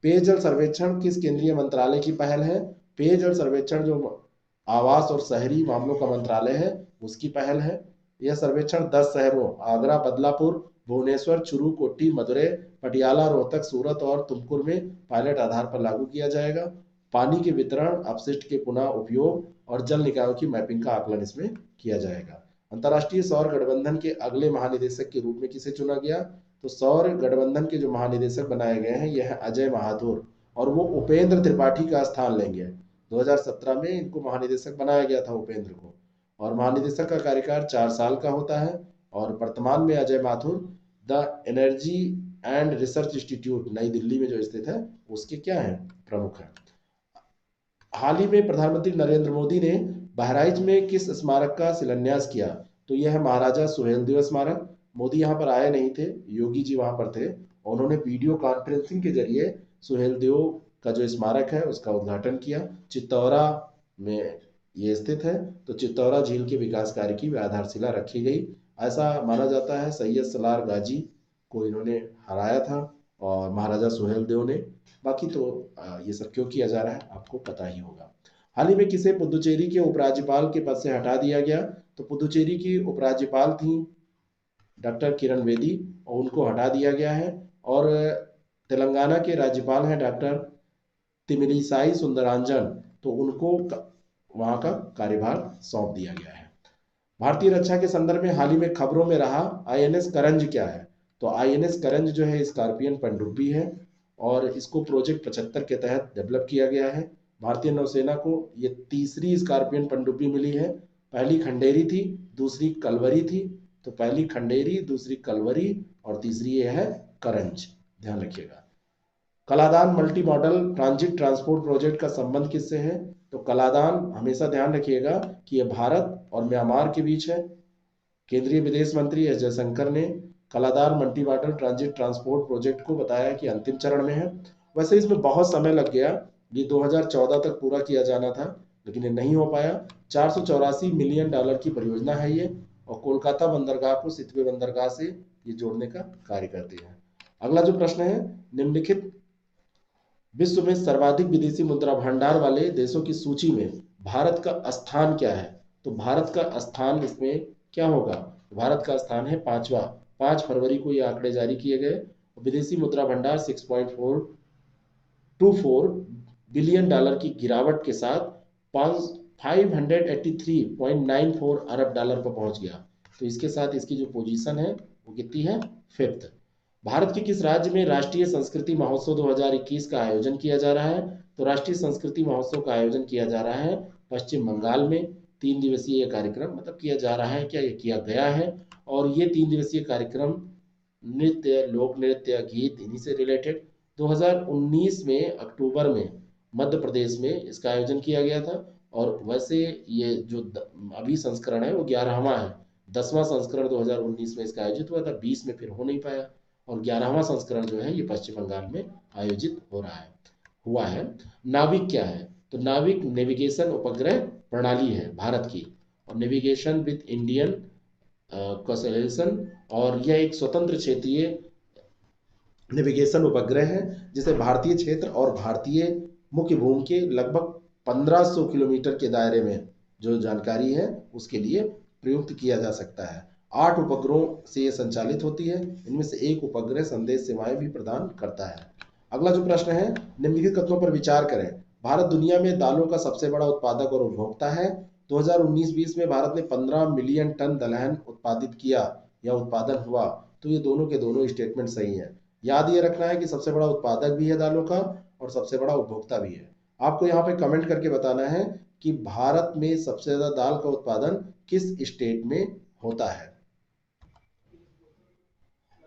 B: पेयजल सर्वेक्षण किस केंद्रीय मंत्रालय की पहल है? पेयजल सर्वेक्षण जो आवास और शहरी मामलों का मंत्रालय है उसकी पहल है। यह सर्वेक्षण 10 शहरों आगरा, बदलापुर, भुवनेश्वर, चूरू, कोट्टी, मदुरै, पटियाला, रोहतक, सूरत और तुमकुर में पायलट आधार पर लागू किया जाएगा। पानी के वितरण, अपशिष्ट के पुनः उपयोग और जल निकायों की मैपिंग का आकलन इसमें किया जाएगा। अंतर्राष्ट्रीय सौर गठबंधन के अगले महानिदेशक के रूप में किसे चुना गया? तो सौर गठबंधन के जो महानिदेशक बनाए गए हैं यह है अजय महाथुर, और वो उपेंद्र त्रिपाठी का स्थान लेंगे। 2017 में इनको महानिदेशक बनाया गया था, उपेंद्र को। और महानिदेशक का कार्यकाल 4 साल का होता है। और वर्तमान में Ajay Mathur the energy and research institute नई दिल्ली में जो स्थित है उसके क्या है? प्रमुख है। हाल ही में प्रधानमंत्री नरेंद्र मोदी ने बहराइच में किस स्मारक का शिलान्यास किया? तो यह है महाराजा सुहेलदेव स्मारक। मोदी यहाँ पर आए नहीं थे, योगी जी वहां पर थे, और उन्होंने वीडियो कॉन्फ्रेंसिंग के जरिए सुहेलदेव का जो स्मारक है उसका उद्घाटन किया। चित्तौरा में ये स्थित है। तो चित्तौरा झील के विकास कार्य की आधारशिला रखी गई। ऐसा माना जाता है सैयद सलार गाजी को इन्होंने हराया था और महाराजा सुहेलदेव ने। बाकी तो ये सब क्यों किया जा रहा है आपको पता ही होगा। हाल ही में किसे पुदुचेरी के उपराज्यपाल के पद से हटा दिया गया? तो पुदुचेरी की उपराज्यपाल थी डॉक्टर किरण बेदी, और उनको हटा दिया गया है। और तेलंगाना के राज्यपाल हैं डॉक्टर तिमिलिसाई सुंदरांजन, तो उनको वहां का कार्यभार सौंप दिया गया है। भारतीय रक्षा के संदर्भ में हाल ही में खबरों में रहा आईएनएस करंज क्या है? तो आईएनएस करंज जो है स्कॉर्पियन पनडुब्बी है, और इसको प्रोजेक्ट 75 के तहत डेवलप किया गया है। भारतीय नौसेना को ये तीसरी स्कॉर्पियन पनडुब्बी मिली है। पहली खंडेरी थी, दूसरी कलवरी थी। तो पहली खंडेरी, दूसरी कलवरी और तीसरी ये है करंज, ध्यान रखिएगा। Kaladan multi modal transit transport project का संबंध किससे है? तो कलादान, हमेशा ध्यान रखिएगा कि यह भारत और म्यांमार के बीच है। केंद्रीय विदेश मंत्री एस जयशंकर ने Kaladan multi modal transit transport project को बताया कि अंतिम चरण में है। वैसे इसमें बहुत समय लग गया, ये 2014 तक पूरा किया जाना था, लेकिन ये नहीं हो पाया। 484 मिलियन डॉलर की परियोजना है ये, और कोलकाता बंदरगाह को सितवे बंदरगाह से ये जोड़ने का कार्य करती है। अगला जो प्रश्न है, निम्नलिखित विश्व में सर्वाधिक विदेशी मुद्रा भंडार वाले देशों की सूची में भारत का स्थान क्या है? तो भारत का स्थान इसमें क्या होगा? भारत का स्थान है 5वां। 5 फरवरी को ये आंकड़े जारी किए गए। विदेशी मुद्रा भंडार 6.424 बिलियन डॉलर की गिरावट के साथ 583.94 अरब डॉलर पर पहुंच गया। तो इसके साथ इसकी जो पोजीशन है वो कितनी है? 5th। भारत के किस राज्य में राष्ट्रीय संस्कृति महोत्सव 2021 का आयोजन किया जा रहा है? तो राष्ट्रीय संस्कृति महोत्सव का आयोजन किया जा रहा है पश्चिम बंगाल में। 3 दिवसीय कार्यक्रम, मतलब किया जा रहा है क्या, ये किया गया है। और ये 3 दिवसीय कार्यक्रम नृत्य, लोक नृत्य, गीत, इन्हीं से रिलेटेड 2019 में अक्टूबर में मध्य प्रदेश में इसका आयोजन किया गया था। और वैसे ये जो अभी संस्करण है वो 11वां है। 10वां संस्करण 2019 में इसका आयोजित हुआ था, 20 में फिर हो नहीं पाया। और 11वां संस्करण जो है ये पश्चिम बंगाल में आयोजित हुआ है। नाविक क्या है? तो नाविक नेविगेशन उपग्रह प्रणाली है भारत की, और नेविगेशन विद इंडियन कंस्टलेशन, और यह एक स्वतंत्र क्षेत्रीय नेविगेशन उपग्रह है जिसे भारतीय क्षेत्र और भारतीय मुख्य भूमि के लगभग 1500 किलोमीटर के दायरे में जो जानकारी है उसके लिए प्रयुक्त किया जा सकता है। 8 उपग्रहों से यह संचालित होती है। इनमें से एक उपग्रह संदेश सेवाएं भी प्रदान करता है। अगला जो प्रश्न है, निम्नलिखित कथनों पर विचार करें। भारत दुनिया में दालों का सबसे बड़ा उत्पादक और उपभोक्ता है। 2019-20 में भारत ने 15 मिलियन टन दलहन उत्पादित किया या उत्पादन हुआ। तो ये दोनों के दोनों स्टेटमेंट सही है। याद ये रखना है कि सबसे बड़ा उत्पादक भी है दालों का और सबसे बड़ा उपभोक्ता भी है। आपको यहाँ पे कमेंट करके बताना है कि भारत में सबसे ज्यादा दाल का उत्पादन किस स्टेट में होता है।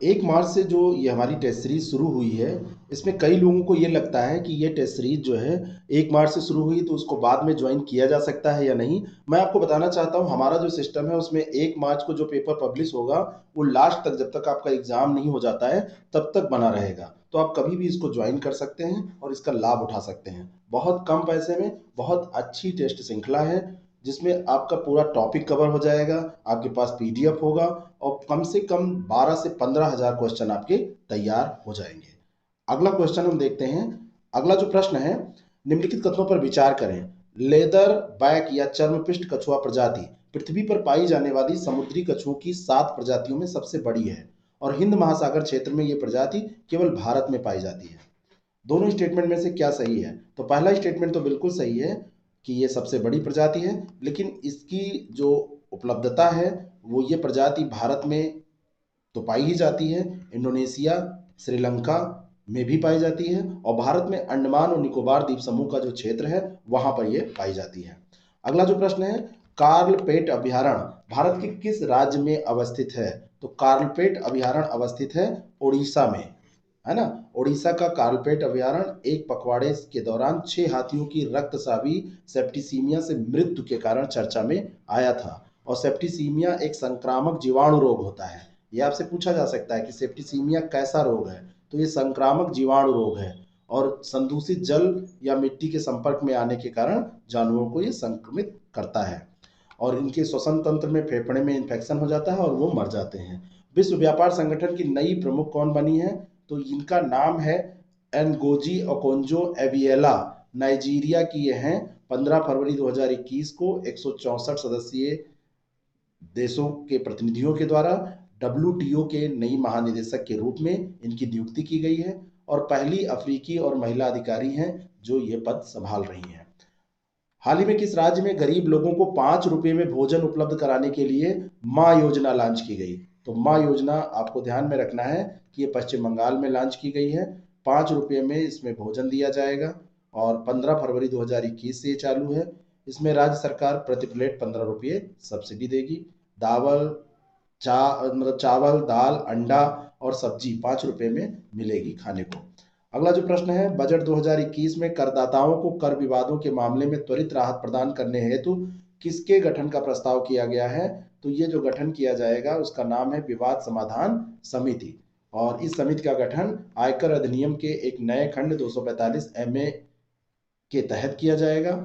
A: 1 मार्च से जो ये हमारी टेस्ट सीरीज शुरू हुई है, इसमें कई लोगों को ये लगता है कि ये टेस्ट सीरीज जो है 1 मार्च से शुरू हुई तो उसको बाद में ज्वाइन किया जा सकता है या नहीं। मैं आपको बताना चाहता हूँ हमारा जो सिस्टम है उसमें 1 मार्च को जो पेपर पब्लिश होगा वो लास्ट तक, जब तक आपका एग्जाम नहीं हो जाता है तब तक बना रहेगा। तो आप कभी भी इसको ज्वाइन कर सकते हैं और इसका लाभ उठा सकते हैं। बहुत कम पैसे में बहुत अच्छी टेस्ट श्रृंखला है जिसमें आपका पूरा टॉपिक कवर हो जाएगा, आपके पास पीडीएफ होगा और कम से कम 12 से 15 हज़ार क्वेश्चन आपके तैयार हो जाएंगे। अगला क्वेश्चन हम देखते हैं। अगला जो प्रश्न है, निम्नलिखित कथनों पर विचार करें। लेदर बैक या चर्मपिष्ट कछुआ प्रजाति पृथ्वी पर पाई जाने वाली समुद्री कछुओं की 7 प्रजातियों में सबसे बड़ी है और हिंद महासागर क्षेत्र में ये प्रजाति केवल भारत में पाई जाती है। दोनों स्टेटमेंट में से क्या सही है? तो पहला स्टेटमेंट तो बिल्कुल सही है कि ये सबसे बड़ी प्रजाति है, लेकिन इसकी जो उपलब्धता है वो ये प्रजाति भारत में तो पाई ही जाती है, इंडोनेशिया, श्रीलंका में भी पाई जाती है और भारत में अंडमान और निकोबार द्वीप समूह का जो क्षेत्र है वहां पर ये पाई जाती है। अगला जो प्रश्न है, कार्लपेट अभयारण्य भारत के किस राज्य में अवस्थित है? तो कार्लपेट अभयारण्य अवस्थित है उड़ीसा में, है ना। उड़ीसा का कार्लपेट अभयारण्य एक पखवाड़े के दौरान 6 हाथियों की रक्तस्रावी सेप्टिसीमिया से मृत्यु के कारण चर्चा में आया था। और सेप्टिसीमिया एक संक्रामक जीवाणु रोग होता है। ये आपसे पूछा जा सकता है कि सेप्टिसीमिया कैसा रोग है? तो ये संक्रामक जीवाणु रोग है और संदूषित जल या मिट्टी के संपर्क में आने के कारण जानवरों को ये संक्रमित करता है और इनके श्वसन तंत्र में, फेफड़े में इन्फेक्शन हो जाता है और वो मर जाते हैं। विश्व व्यापार संगठन की नई प्रमुख कौन बनी है? तो इनका नाम है एनगोजी ओकोंजो एविएला। नाइजीरिया की ये हैं। 15 फरवरी 2021 को 164 सदस्यीय देशों के प्रतिनिधियों के द्वारा डब्ल्यूटीओ के नई महानिदेशक के रूप में इनकी नियुक्ति की गई है और पहली अफ्रीकी और महिला अधिकारी हैं जो ये पद संभाल रही हैं। हाल ही में किस राज्य में गरीब लोगों को 5 रुपए में भोजन उपलब्ध कराने के लिए माँ योजना लॉन्च की गई? तो माँ योजना आपको ध्यान में रखना है कि ये पश्चिम बंगाल में लॉन्च की गई है। 5 रुपए में इसमें भोजन दिया जाएगा और 15 फरवरी 2021 से ये चालू है। इसमें राज्य सरकार प्रति प्लेट 15 रुपये सब्सिडी देगी। दावल चावल, दाल, अंडा और सब्जी 5 रुपए में मिलेगी खाने को। अगला जो प्रश्न है, बजट 2021 में करदाताओं को कर विवादों के मामले में त्वरित राहत प्रदान करने हेतु किसके गठन का प्रस्ताव किया गया है? तो ये जो गठन किया जाएगा उसका नाम है विवाद समाधान समिति और इस समिति का गठन आयकर अधिनियम के एक नए खंड 245 MA के तहत किया जाएगा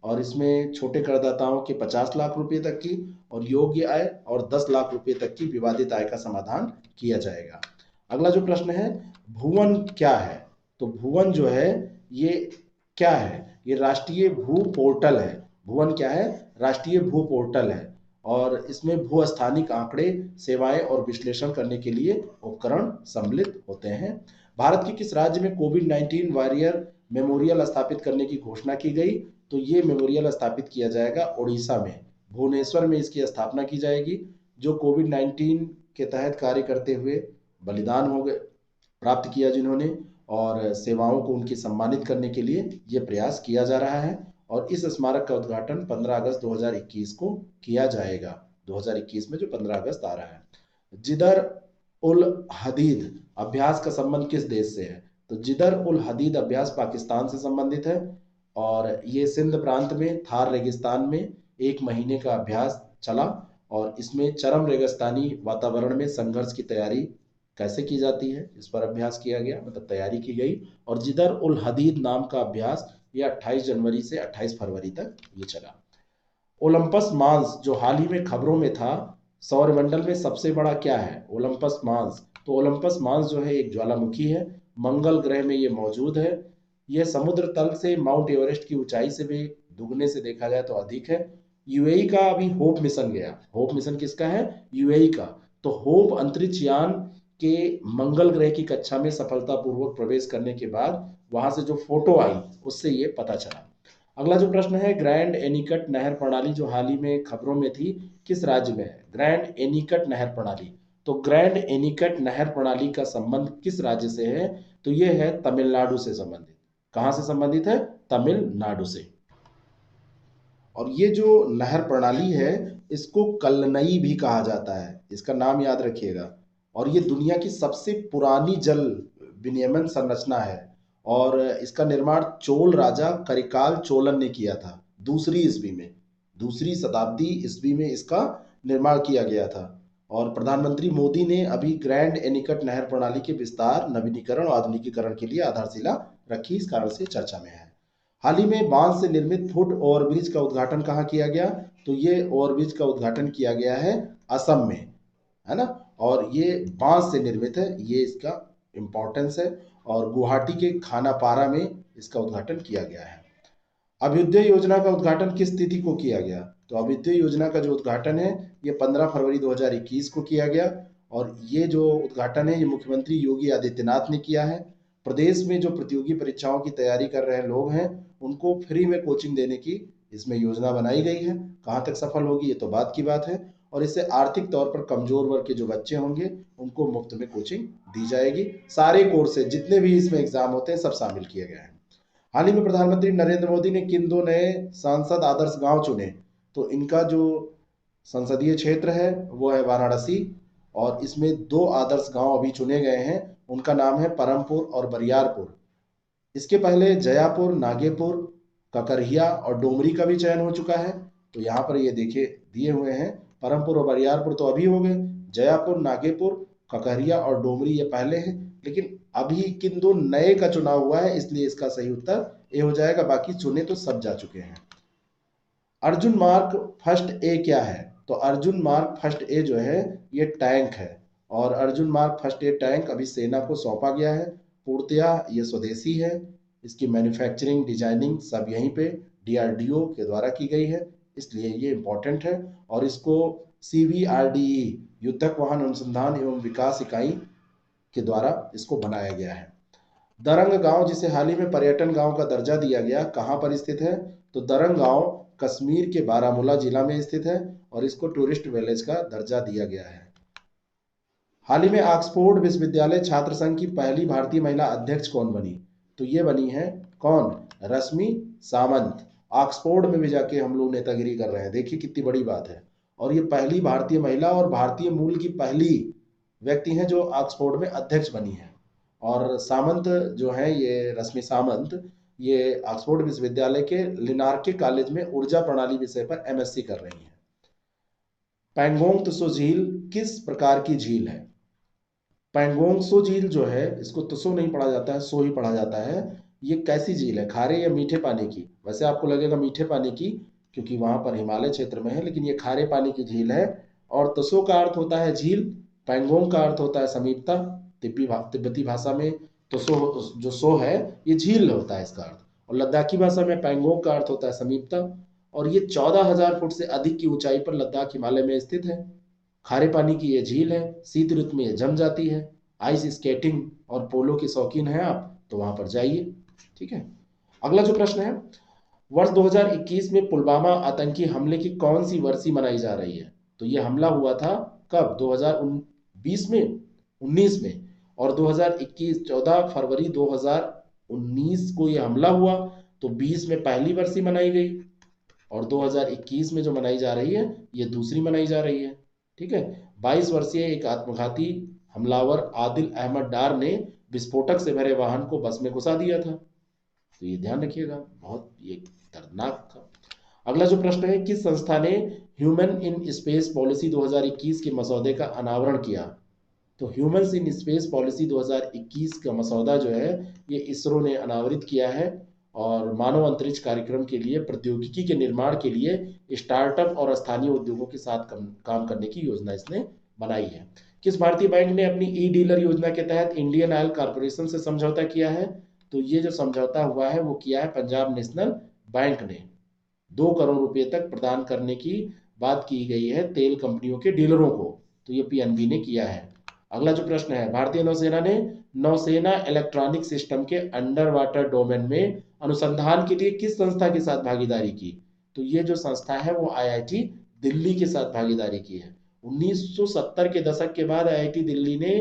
A: और इसमें छोटे करदाताओं के 50 लाख रुपए तक की और योग्य आय और 10 लाख रुपए तक की विवादित आय का समाधान किया जाएगा। अगला जो प्रश्न है, भुवन क्या है? तो भुवन जो है ये क्या है? ये राष्ट्रीय भू पोर्टल है। भुवन क्या है? राष्ट्रीय भू पोर्टल है और इसमें भू स्थानिक आंकड़े, सेवाएं और विश्लेषण करने के लिए उपकरण सम्मिलित होते हैं। भारत के किस राज्य में कोविड-19 वॉरियर मेमोरियल स्थापित करने की घोषणा की गई? तो ये मेमोरियल स्थापित किया जाएगा उड़ीसा में, भुवनेश्वर में इसकी स्थापना की जाएगी। जो कोविड-19 के तहत कार्य करते हुए बलिदान हो गए, प्राप्त किया जिन्होंने, और सेवाओं को उनकी सम्मानित करने के लिए ये प्रयास किया जा रहा है और इस स्मारक का उद्घाटन 15 अगस्त 2021 को किया जाएगा। 2021 में जो 15 अगस्त आ रहा है। जिदर उल हदीद अभ्यास का संबंध किस देश से है? तो जिदर उल हदीद अभ्यास पाकिस्तान से संबंधित है और ये सिंध प्रांत में थार रेगिस्तान में 1 महीने का अभ्यास चला और इसमें चरम रेगिस्तानी वातावरण में संघर्ष की तैयारी कैसे की जाती है इस पर अभ्यास किया गया, मतलब तैयारी की गई। और जिदर उल हदीद नाम का अभ्यास ये 28 जनवरी से 28 फरवरी तक ये चला। ओलंपस मांस जो हाल ही में खबरों में था, सौरमंडल में सबसे बड़ा क्या है? ओलंपस मांस। तो ओलंपस मांस जो है एक ज्वालामुखी है, मंगल ग्रह में ये मौजूद है। यह समुद्र तल से माउंट एवरेस्ट की ऊंचाई से भी दुगने से देखा जाए तो अधिक है। यूएई का अभी होप मिशन गया। होप मिशन किसका है? यूएई का। तो होप अंतरिक्ष यान के मंगल ग्रह की कक्षा में सफलतापूर्वक प्रवेश करने के बाद वहां से जो फोटो आई उससे ये पता चला। अगला जो प्रश्न है, ग्रैंड एनीकट नहर प्रणाली जो हाल ही में खबरों में थी किस राज्य में है? ग्रैंड एनीकट नहर प्रणाली। तो ग्रैंड एनीकट नहर प्रणाली का संबंध किस राज्य से है? तो ये है तमिलनाडु से संबंधित। कहां से संबंधित है? तमिलनाडु से। और ये जो नहर प्रणाली है इसको कल्लनई भी कहा जाता है। इसका नाम याद रखिएगा, और ये दुनिया की सबसे पुरानी जल विनियमन संरचना है। और इसका निर्माण चोल राजा करिकाल चोलन ने किया था दूसरी ईस्वी में, दूसरी शताब्दी ईस्वी में इसका निर्माण किया गया था। और प्रधानमंत्री मोदी ने अभी ग्रैंड एनीकट नहर प्रणाली के विस्तार, नवीनीकरण और आधुनिकीकरण के लिए आधारशिला रखी, इस कारण से चर्चा में है। हाल ही में बांस से निर्मित फुट ओवरब्रिज का उद्घाटन कहाँ किया गया? तो ये ओवरब्रिज का उद्घाटन किया गया है असम में, है ना। और ये बांस से निर्मित है, ये इसका इम्पोर्टेंस है। और गुवाहाटी के खानापारा में इसका उद्घाटन किया गया है। अभ्युदय योजना का उद्घाटन किस तिथि को किया गया? तो अभ्युदय योजना का जो उद्घाटन है ये 15 फरवरी 2021 को किया गया। और ये जो उद्घाटन है ये मुख्यमंत्री योगी आदित्यनाथ ने किया है। प्रदेश में जो प्रतियोगी परीक्षाओं की तैयारी कर रहे लोग हैं उनको फ्री में कोचिंग देने की इसमें योजना बनाई गई है। कहाँ तक सफल होगी ये तो बात की बात है। और इससे आर्थिक तौर पर कमजोर वर्ग के जो बच्चे होंगे उनको मुफ्त में कोचिंग दी जाएगी। सारे कोर्सेज जितने भी इसमें एग्जाम होते हैं सब शामिल किए गए हैं। हाल ही में प्रधानमंत्री नरेंद्र मोदी ने किन दो नए सांसद आदर्श गांव चुने? तो इनका जो संसदीय क्षेत्र है वो है वाराणसी, और इसमें दो आदर्श गांव अभी चुने गए हैं। उनका नाम है परमपुर और बरियारपुर। इसके पहले जयापुर, नागेपुर, ककरहिया और डोमरी का भी चयन हो चुका है। तो यहाँ पर ये देखिए दिए हुए हैं, परमपुर और बरियारपुर तो अभी हो गए, जयापुर, नागेपुर, ककहरिया और डोमरी ये पहले हैं। लेकिन अभी किन दो नए का चुनाव हुआ है, इसलिए इसका सही उत्तर ए हो जाएगा। बाकी चुने तो सब जा चुके हैं। अर्जुन मार्क फर्स्ट ए क्या है? तो अर्जुन मार्क फर्स्ट ए जो है ये टैंक है। और Arjun mark first A tank अभी सेना को सौंपा गया है। पूर्णतया ये स्वदेशी है। इसकी मैन्युफैक्चरिंग, डिजाइनिंग सब यहीं पे डीआरडीओ के द्वारा की गई है, इसलिए ये इम्पोर्टेंट है। और इसको CBRDE युद्धक वाहन अनुसंधान एवं विकास इकाई के द्वारा इसको बनाया गया है। दरंग गांव जिसे हाल ही में पर्यटन गांव का दर्जा दिया गया, कहाँ पर स्थित है? तो दरंग गांव कश्मीर के बारामूला जिला में स्थित है और इसको टूरिस्ट विलेज का दर्जा दिया गया है। हाल ही में ऑक्सफोर्ड विश्वविद्यालय छात्र संघ की पहली भारतीय महिला अध्यक्ष कौन बनी? तो ये बनी है कौन? रश्मि सामंत। ऑक्सफोर्ड में भी जाके हम लोग नेतागिरी कर रहे हैं, देखिए कितनी बड़ी बात है। और ये पहली भारतीय महिला और भारतीय मूल की पहली व्यक्ति हैं जो ऑक्सफोर्ड में अध्यक्ष बनी है। और सामंत जो है ये रश्मि सामंत, ये ऑक्सफोर्ड विश्वविद्यालय के लिनार्के कॉलेज में ऊर्जा प्रणाली विषय पर MSc कर रही हैं। पैंगोंग त्सो झील किस प्रकार की झील है? पैंगोंग त्सो झील जो है इसको त्सो नहीं पढ़ा जाता है, सो ही पढ़ा जाता है। ये कैसी झील है? खारे या मीठे पानी की? वैसे आपको लगेगा मीठे पानी की क्योंकि वहां पर हिमालय क्षेत्र में है, लेकिन ये खारे पानी की झील है। और त्सो का अर्थ होता है झील, पैंगोंग का अर्थ होता है समीपता। तिब्बती भाषा में त्सो जो सो है ये झील होता है इसका अर्थ। और लद्दाखी भाषा में पैंगोंग का अर्थ होता है समीपता। और ये 14,000 फुट से अधिक की ऊंचाई पर लद्दाख हिमालय में स्थित है। खारे पानी की ये झील है, शीत ऋतु में ये जम जाती है। आइस स्केटिंग और पोलो के शौकीन हैं आप तो वहां पर जाइए। ठीक है, अगला जो प्रश्न है, वर्ष 2021 में पुलवामा आतंकी हमले की कौन सी वर्षी मनाई जा रही है? तो ये हमला हुआ था कब? 2020 में, 19 में। और 2021 14 फरवरी 2019 को ये हमला हुआ, तो 20 में पहली वर्षी मनाई गई और 2021 में जो मनाई जा रही है ये दूसरी मनाई जा रही है। ठीक है, 22 वर्षीय एक आत्मघाती हमलावर आदिल अहमद डार ने विस्फोटक से भरे वाहन को बस में घुसा दिया था। तो ये ध्यान रखिएगा, बहुत ये दर्दनाक था। अगला जो प्रश्न है, किस संस्था ने ह्यूमन इन स्पेस पॉलिसी 2021 के मसौदे का अनावरण किया? तो ह्यूमन इन स्पेस पॉलिसी 2021 का मसौदा जो है ये इसरो ने अनावरित किया है। और मानव अंतरिक्ष कार्यक्रम के लिए प्रौद्योगिकी के निर्माण के लिए स्टार्टअप और स्थानीय उद्योगों के साथ काम करने की योजना इसने बनाई है। किस भारतीय बैंक ने अपनी ई डीलर योजना के तहत इंडियन ऑयल कॉर्पोरेशन से समझौता किया है? तो ये जो समझौता हुआ है वो किया है पंजाब नेशनल बैंक ने। 2 करोड़ रुपए तक प्रदान करने की बात की गई है तेल कंपनियों के डीलरों को, तो ये PNB ने किया है। अगला जो प्रश्न है, भारतीय नौसेना ने नौसेना इलेक्ट्रॉनिक सिस्टम के अंडर वाटर डोमेन में अनुसंधान के लिए किस संस्था के साथ भागीदारी की? तो ये जो संस्था है वो IIT दिल्ली के साथ भागीदारी की है। 1970 के दशक के बाद IIT दिल्ली ने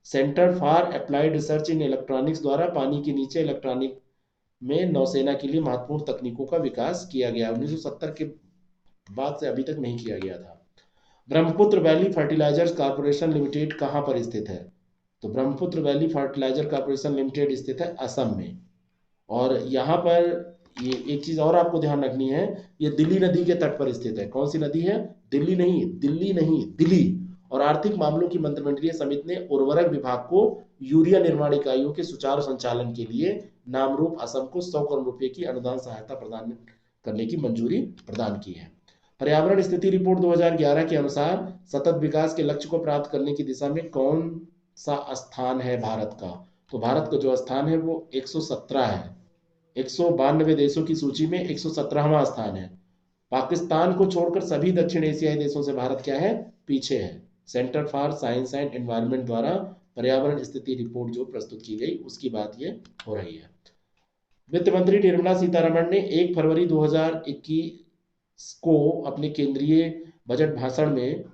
A: centre for applied research in electronics द्वारा पानी के नीचे इलेक्ट्रॉनिक में नौसेना के लिए महत्वपूर्ण तकनीकों का विकास किया गया। 1970 के बाद से अभी तक नहीं किया गया था।
B: Brahmaputra Valley Fertilizers Corporation Limited कहाँ पर स्थित है? तो Brahmaputra Valley Fertilizer Corporation Limited स्थित है असम में। और यहाँ पर ये एक चीज और आपको ध्यान रखनी है, ये दिल्ली नदी के तट पर स्थित है। कौन सी नदी है? दिल्ली नहीं दिल्ली। और आर्थिक मामलों की मंत्रिमंडलीय समिति ने उर्वरक विभाग को यूरिया निर्माण इकाइयों के सुचारू संचालन के लिए नामरूप असम को 100 करोड़ रुपए की अनुदान सहायता प्रदान करने की मंजूरी प्रदान की है। पर्यावरण स्थिति रिपोर्ट 2011 के अनुसार सतत विकास के लक्ष्य को प्राप्त करने की दिशा में कौन सा स्थान है भारत का? तो भारत का जो स्थान है वो 117 है। 192 देशों की सूची में 117वां स्थान है। पाकिस्तान को छोड़कर सभी दक्षिण एशियाई देशों से भारत क्या है? पीछे है। Centre for science and environment द्वारा पर्यावरण स्थिति रिपोर्ट जो प्रस्तुत की गई उसकी बात ये हो रही है। वित्त मंत्री निर्मला सीतारमण ने 1 फरवरी 2021 को अपने केंद्रीय बजट भाषण में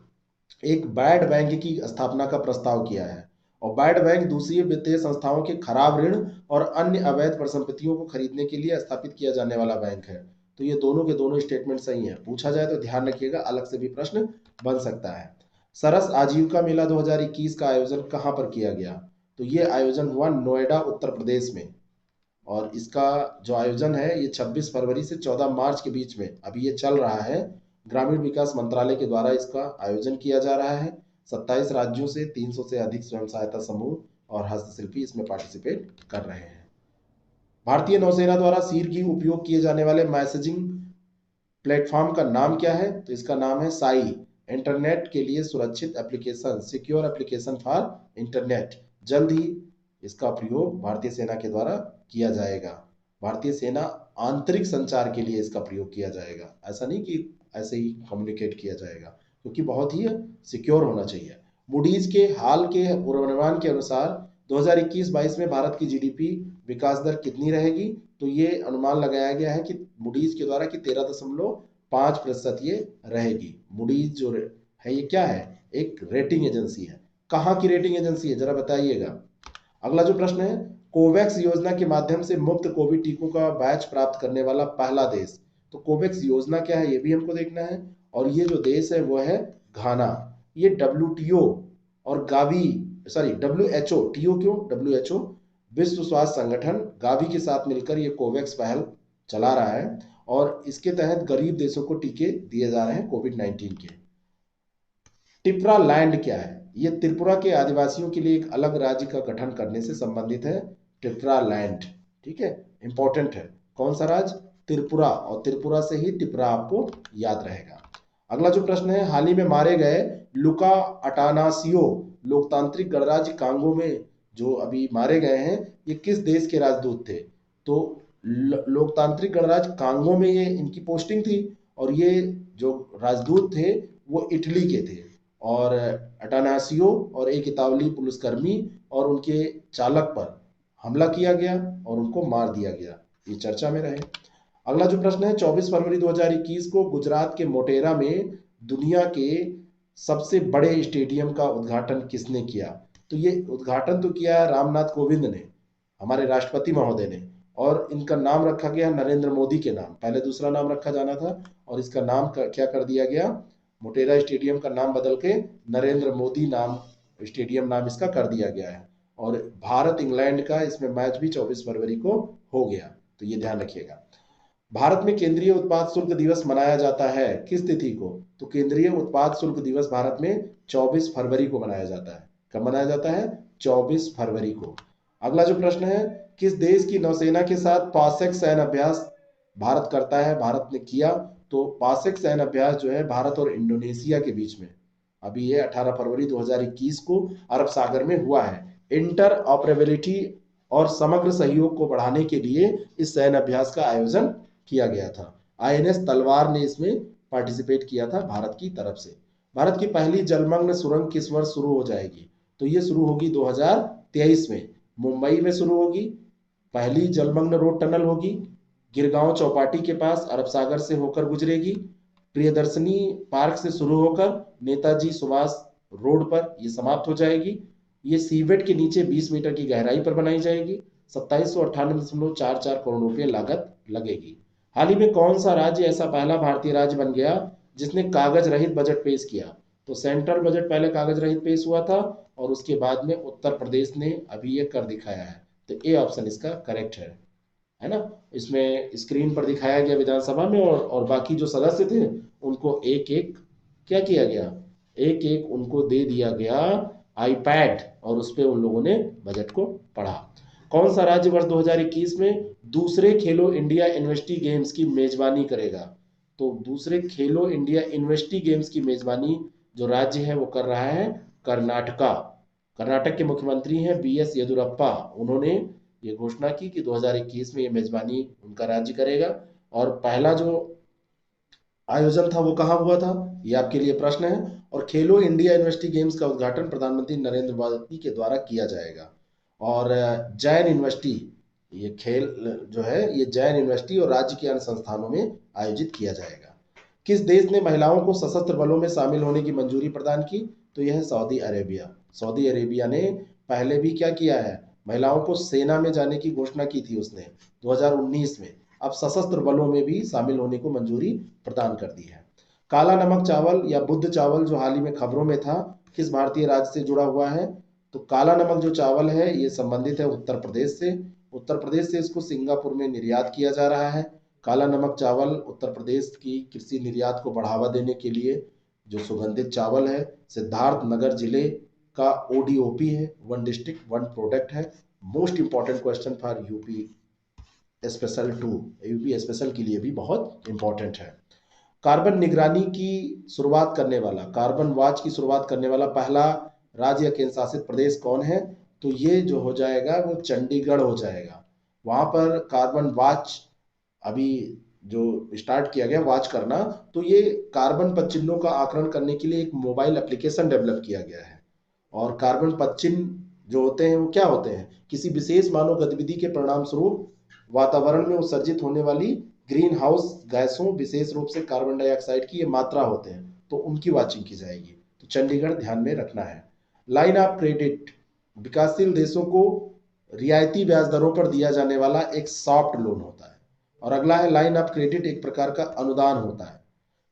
B: एक बैड बैंक की स्थापना का प्रस्ताव किया है। और बैड बैंक दूसरी वित्तीय संस्थाओं के खराब ऋण और अन्य अवैध परिसंपत्तियों को खरीदने के लिए स्थापित किया जाने वाला बैंक है। तो ये दोनों के दोनों स्टेटमेंट सही है। पूछा जाए तो ध्यान रखिएगा, अलग से भी प्रश्न बन सकता है। सरस आजीविका मेला 2021 का आयोजन कहाँ पर किया गया? तो ये आयोजन हुआ नोएडा उत्तर प्रदेश में। और इसका जो आयोजन है ये 26 फरवरी से 14 मार्च के बीच में अभी ये चल रहा है। ग्रामीण विकास मंत्रालय के द्वारा इसका आयोजन किया जा रहा है। 27 राज्यों से 300 से अधिक स्वयं सहायता समूह और हस्तशिल्पी इसमें पार्टिसिपेट कर रहे हैं। भारतीय नौसेना द्वारा सीर की उपयोग किए जाने वाले मैसेजिंग प्लेटफॉर्म का नाम क्या है? तो इसका नाम है साई, इंटरनेट के लिए सुरक्षित application, secure application for internet. जल्द ही इसका प्रयोग भारतीय सेना के द्वारा किया जाएगा। भारतीय सेना आंतरिक संचार के लिए इसका प्रयोग किया जाएगा, ऐसा नहीं कि ऐसे ही कम्युनिकेट किया जाएगा, क्योंकि बहुत ही सिक्योर होना चाहिए। मूडीज के हाल के पूर्वानुमान के अनुसार 2021-22 में भारत की जीडीपी विकास दर कितनी रहेगी? तो ये अनुमान लगाया गया है कि मूडीज के द्वारा कि 13.5% ये रहेगी। मूडीज जो है ये क्या है? एक रेटिंग एजेंसी है। कहाँ की रेटिंग एजेंसी है, जरा बताइएगा। अगला जो प्रश्न है, कोवैक्स योजना के माध्यम से मुफ्त कोविड टीकों का बैच प्राप्त करने वाला पहला देश। तो कोवैक्स योजना क्या है ये भी हमको देखना है। और ये जो देश है वो है घाना। ये डब्ल्यूटीओ और WHO, टीओ क्यों? WHO विश्व स्वास्थ्य संगठन गावी के साथ मिलकर ये कोवैक्स पहल चला रहा है। और इसके तहत गरीब देशों को टीके दिए जा रहे हैं कोविड-19 के। टिपरा लैंड क्या है? ये त्रिपुरा के आदिवासियों के लिए एक अलग राज्य का गठन करने से संबंधित है। टिपरा लैंड, ठीक है, इंपॉर्टेंट है। कौन सा राज्य? त्रिपुरा। और त्रिपुरा से ही टिपरा आपको याद रहेगा। अगला जो प्रश्न है, हाल ही में मारे गए लुका अटानासियो लोकतांत्रिक गणराज्य कांगो में जो अभी मारे गए हैं ये किस देश के राजदूत थे? तो लोकतांत्रिक गणराज्य कांगो में ये इनकी पोस्टिंग थी। और ये जो राजदूत थे वो इटली के थे। और अटानासियो और एक इतालवी पुलिसकर्मी और उनके चालक पर हमला किया गया और उनको मार दिया गया। ये चर्चा में रहे। अगला जो प्रश्न है, 24 फरवरी 2021 को गुजरात के मोटेरा में दुनिया के सबसे बड़े स्टेडियम का उद्घाटन किसने किया? तो ये उद्घाटन तो किया रामनाथ कोविंद ने, हमारे राष्ट्रपति महोदय ने। और इनका नाम रखा गया नरेंद्र मोदी के नाम, पहले दूसरा नाम रखा जाना था और इसका नाम क्या कर दिया गया? मोटेरा स्टेडियम का नाम बदल के नरेंद्र मोदी नाम स्टेडियम नाम इसका कर दिया गया है। और भारत इंग्लैंड का इसमें मैच भी 24 फरवरी को हो गया, तो ये ध्यान रखिएगा। भारत में केंद्रीय उत्पाद शुल्क दिवस मनाया जाता है किस तिथि को? तो केंद्रीय उत्पाद शुल्क दिवस भारत में 24 फरवरी को मनाया जाता है। कब मनाया जाता है? 24 फरवरी को। अगला जो प्रश्न है, किस देश की नौसेना के साथ पासेक सैन्य अभ्यास भारत करता है? भारत ने किया। तो पासेक सैन्य अभ्यास जो है भारत और इंडोनेशिया के बीच में अभी ये 18 फरवरी 2021 को अरब सागर में हुआ है। इंटर ऑपरेबिलिटी और समग्र सहयोग को बढ़ाने के लिए इस सैन्य अभ्यास का आयोजन किया गया था। INS तलवार ने इसमें पार्टिसिपेट किया था भारत की तरफ से। भारत की पहली जलमग्न सुरंग किस वर्ष शुरू हो जाएगी? तो ये शुरू होगी 2023 में, मुंबई में शुरू होगी। पहली जलमग्न रोड टनल होगी, गिरगांव चौपाटी के पास अरब सागर से होकर गुजरेगी। प्रियदर्शनी पार्क से शुरू होकर नेताजी सुभाष रोड पर ये समाप्त हो जाएगी। ये सीवेट के नीचे 20 मीटर की गहराई पर बनाई जाएगी। 2798.44 करोड़ रुपए लागत लगेगी। हाल ही में कौन सा राज्य ऐसा पहला भारतीय राज्य बन गया जिसने कागज रहित बजट पेश किया? तो सेंट्रल बजट पहले कागज रहित पेश हुआ था और उसके बाद में उत्तर प्रदेश ने अभी ये कर दिखाया है। तो ए ऑप्शन इसका करेक्ट है ना। इसमें स्क्रीन पर दिखाया गया विधानसभा में, और बाकी जो सदस्य थे उनको एक एक क्या किया गया, एक एक उनको दे दिया गया आईपैड, और उस पे उन लोगों ने बजट को पढ़ा। कौन सा राज्य वर्ष 2021 में दूसरे खेलो इंडिया यूनिवर्सिटी गेम्स की मेजबानी करेगा? तो दूसरे खेलो इंडिया यूनिवर्सिटी गेम्स की मेजबानी जो राज्य है वो कर रहा है कर्नाटका। कर्नाटक के मुख्यमंत्री हैं BS येदुरप्पा। उन्होंने ये घोषणा की कि 2021 में ये मेजबानी उनका राज्य करेगा। और पहला जो आयोजन था वो कहाँ हुआ था, ये आपके लिए प्रश्न है। और खेलो इंडिया यूनिवर्सिटी गेम्स का उद्घाटन प्रधानमंत्री नरेंद्र मोदी के द्वारा किया जाएगा। और जैन यूनिवर्सिटी, ये खेल जो है ये जैन यूनिवर्सिटी और राज्य के अन्य संस्थानों में आयोजित किया जाएगा। किस देश ने महिलाओं को सशस्त्र बलों में शामिल होने की मंजूरी प्रदान की? तो यह है सऊदी अरेबिया। सऊदी अरेबिया ने पहले भी क्या किया है, महिलाओं को सेना में जाने की घोषणा की थी उसने 2019 में। अब सशस्त्र बलों में भी शामिल होने को मंजूरी प्रदान कर दी है। काला नमक चावल या बुद्ध चावल जो हाल ही में खबरों में था, किस भारतीय राज्य से जुड़ा हुआ है? तो काला नमक जो चावल है ये संबंधित है उत्तर प्रदेश से। उत्तर प्रदेश से इसको सिंगापुर में निर्यात किया जा रहा है। काला नमक चावल उत्तर प्रदेश की कृषि निर्यात को बढ़ावा देने के लिए जो सुगंधित चावल है, सिद्धार्थ नगर जिले का ODOP है, वन डिस्ट्रिक्ट वन प्रोडक्ट है। Most important question for UP special 2, UP special के लिए भी बहुत इंपॉर्टेंट है। कार्बन निगरानी की शुरुआत करने वाला, कार्बन वॉच की शुरुआत करने वाला पहला राज्य या केंद्र शासित प्रदेश कौन है? तो ये जो हो जाएगा वो चंडीगढ़ हो जाएगा। वहां पर कार्बन वॉच अभी जो स्टार्ट किया गया वॉच करना, तो ये कार्बन पदचिह्नों का आकलन करने के लिए एक मोबाइल एप्लीकेशन डेवलप किया गया है। और कार्बन पदचिह्न जो होते हैं वो क्या होते हैं, किसी विशेष मानव गतिविधि के परिणाम स्वरूप वातावरण में उत्सर्जित होने वाली ग्रीन हाउस गैसों, विशेष रूप से कार्बन डाइऑक्साइड की ये मात्रा होते हैं, तो उनकी वाचिंग की जाएगी। तो चंडीगढ़ ध्यान में रखना है। लाइन ऑफ क्रेडिट विकासशील देशों को रियायती ब्याज दरों पर दिया जाने वाला एक सॉफ्ट लोन होता है। और अगला है लाइन ऑफ क्रेडिट एक प्रकार का अनुदान होता है।